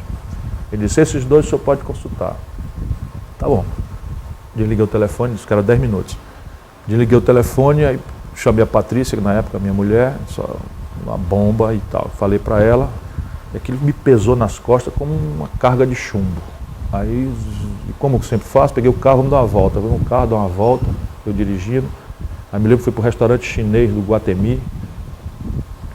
Ele disse, esses 2 o senhor pode consultar. Tá bom. Desliguei o telefone, disse que era 10 minutos. Desliguei o telefone, aí chamei a Patrícia, que na época minha mulher, só uma bomba e tal. Falei para ela, e aquilo me pesou nas costas como uma carga de chumbo. Aí, como eu sempre faço, peguei o carro, vamos dar uma volta. Vamos no carro, dar uma volta, eu dirigindo. Aí me lembro que fui para o restaurante chinês do Guatemi.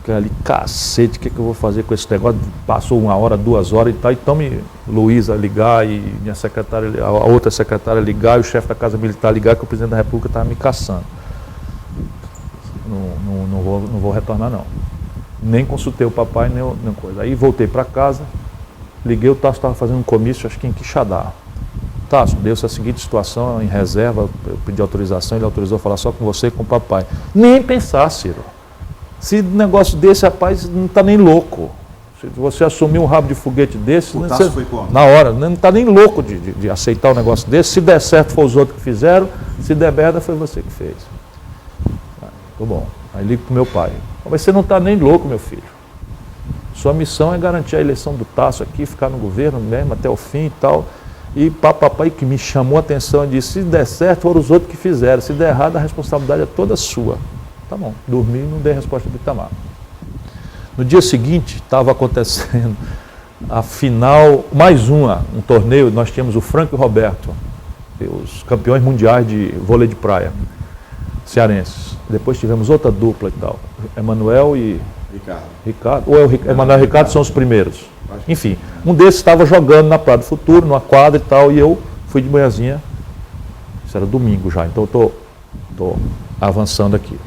Ali, cacete, o que eu vou fazer com esse negócio? Passou 1 hora, 2 horas e tal, então Luísa ligar e minha secretária, a outra secretária ligar e o chefe da Casa Militar ligar que o presidente da República estava me caçando. Não vou retornar não. Nem consultei o papai, nem coisa. Aí voltei para casa, liguei, o Tasso estava fazendo um comício, acho que em Quixadá. Tasso, deu-se a seguinte situação, em reserva, eu pedi autorização, ele autorizou a falar só com você e com o papai. Nem pensar, Ciro. Se um negócio desse, rapaz, não está nem louco. Se você assumir um rabo de foguete desse, o Tasso foi como? Na hora, não está nem louco de aceitar um negócio desse. Se der certo, foi os outros que fizeram. Se der merda, foi você que fez. Tá bom. Aí ligo para o meu pai. Mas você não está nem louco, meu filho. Sua missão é garantir a eleição do Tasso aqui, ficar no governo mesmo até o fim e tal. E papai que me chamou a atenção e disse, se der certo, foram os outros que fizeram. Se der errado, a responsabilidade é toda sua. Tá bom, dormi e não dei resposta do Itamar. No dia seguinte, estava acontecendo a final, mais um torneio, nós tínhamos o Franco e o Roberto, os campeões mundiais de vôlei de praia, cearenses. Depois tivemos outra dupla e tal, Emanuel e Ricardo. Ou Emanuel e Ricardo são os primeiros. Enfim, um desses estava jogando na Praia do Futuro, numa quadra e tal, e eu fui de manhãzinha, isso era domingo já, então eu estou avançando aqui.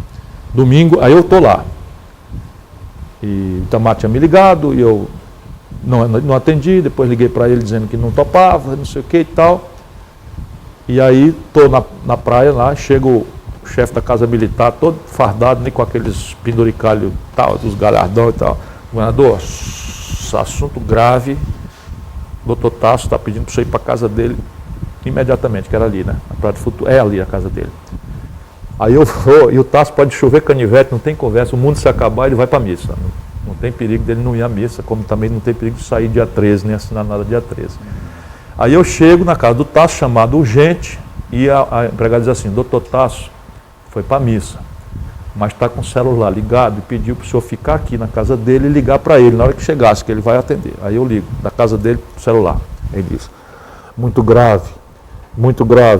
Domingo, aí eu estou lá. E o Itamar tinha me ligado e eu não atendi, depois liguei para ele dizendo que não topava, não sei o que e tal. E aí estou na praia lá, chega o chefe da Casa Militar, todo fardado, nem com aqueles penduricalhos tal, dos galhardão e tal. Governador, assunto grave, o doutor Tasso está pedindo para você ir para a casa dele imediatamente, que era ali, né? A Praia do Futuro, é ali a casa dele. Aí eu vou, e o Tasso pode chover canivete, não tem conversa, o mundo se acabar, ele vai para a missa. Não tem perigo dele não ir à missa, como também não tem perigo de sair dia 13, nem assinar nada dia 13. Aí eu chego na casa do Tasso, chamado urgente, e a empregada diz assim, doutor Tasso foi para a missa, mas está com o celular ligado e pediu para o senhor ficar aqui na casa dele e ligar para ele na hora que chegasse, que ele vai atender. Aí eu ligo, da casa dele para o celular. Ele diz, muito grave,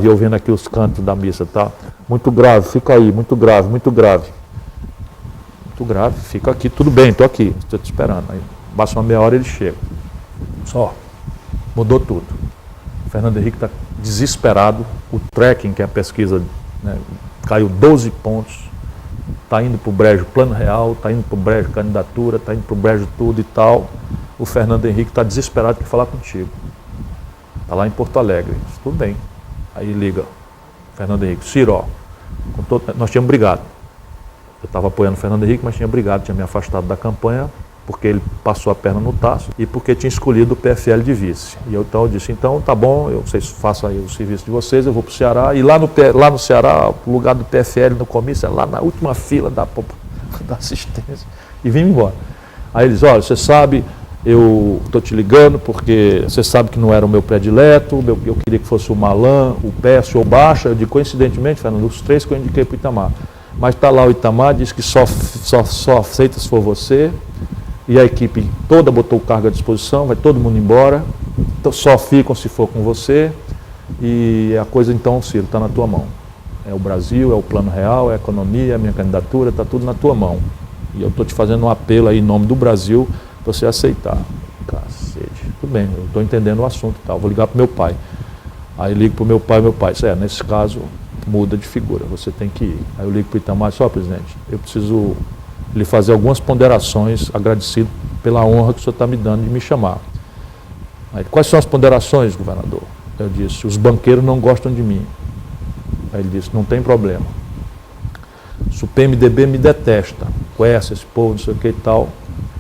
eu vendo aqui os cantos da missa, tá? Muito grave, fica aí, muito grave. Muito grave, fica aqui, tudo bem, estou aqui, estou te esperando. Aí basta uma meia hora ele chega. Só, mudou tudo. O Fernando Henrique está desesperado, o tracking, que é a pesquisa, né, caiu 12 pontos, está indo para o brejo plano real, está indo para o brejo candidatura, está indo para o brejo tudo e tal. O Fernando Henrique está desesperado para falar contigo. Está lá em Porto Alegre. Disse, tudo bem. Aí liga, Fernando Henrique, Ciro, ó, nós tínhamos brigado. Eu estava apoiando o Fernando Henrique, mas tinha brigado, tinha me afastado da campanha, porque ele passou a perna no taço e porque tinha escolhido o PFL de vice. E eu então disse, então tá bom, vocês façam aí o serviço de vocês, eu vou para o Ceará. E lá no Ceará, o lugar do PFL no comício é lá na última fila da assistência. E vim embora. Aí eles, olha, você sabe, eu estou te ligando porque você sabe que não era o meu predileto, eu queria que fosse o Malan, o Pécio ou o Baixa. Eu digo, coincidentemente, Fernando, os 3 que eu indiquei para o Itamar. Mas está lá o Itamar, diz que só aceita se for você. E a equipe toda botou o cargo à disposição, vai todo mundo embora, então só ficam se for com você. E a coisa então, Ciro, está na tua mão. É o Brasil, é o plano real, é a economia, é a minha candidatura, está tudo na tua mão. E eu estou te fazendo um apelo aí em nome do Brasil, para você aceitar. Cacete, tudo bem, eu estou entendendo o assunto e tal, vou ligar para o meu pai. Aí ligo para o meu pai, nesse caso muda de figura, você tem que ir. Aí eu ligo para o Itamar, só presidente, eu preciso lhe fazer algumas ponderações, agradecido pela honra que o senhor está me dando de me chamar. Aí, quais são as ponderações, governador? Eu disse, os banqueiros não gostam de mim. Aí ele disse, não tem problema. Se o PMDB me detesta, conhece esse povo, não sei o que e tal,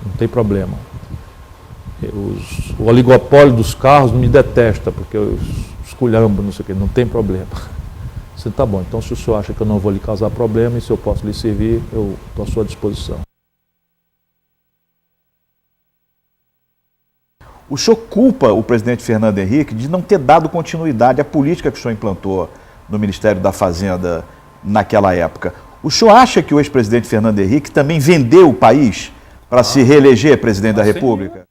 não tem problema. O oligopólio dos carros me detesta, porque eu esculhambo, não sei o que, não tem problema. Você tá bom, então se o senhor acha que eu não vou lhe causar problema e se eu posso lhe servir, eu estou à sua disposição. O senhor culpa o presidente Fernando Henrique de não ter dado continuidade à política que o senhor implantou no Ministério da Fazenda naquela época. O senhor acha que o ex-presidente Fernando Henrique também vendeu o país para se reeleger presidente da República?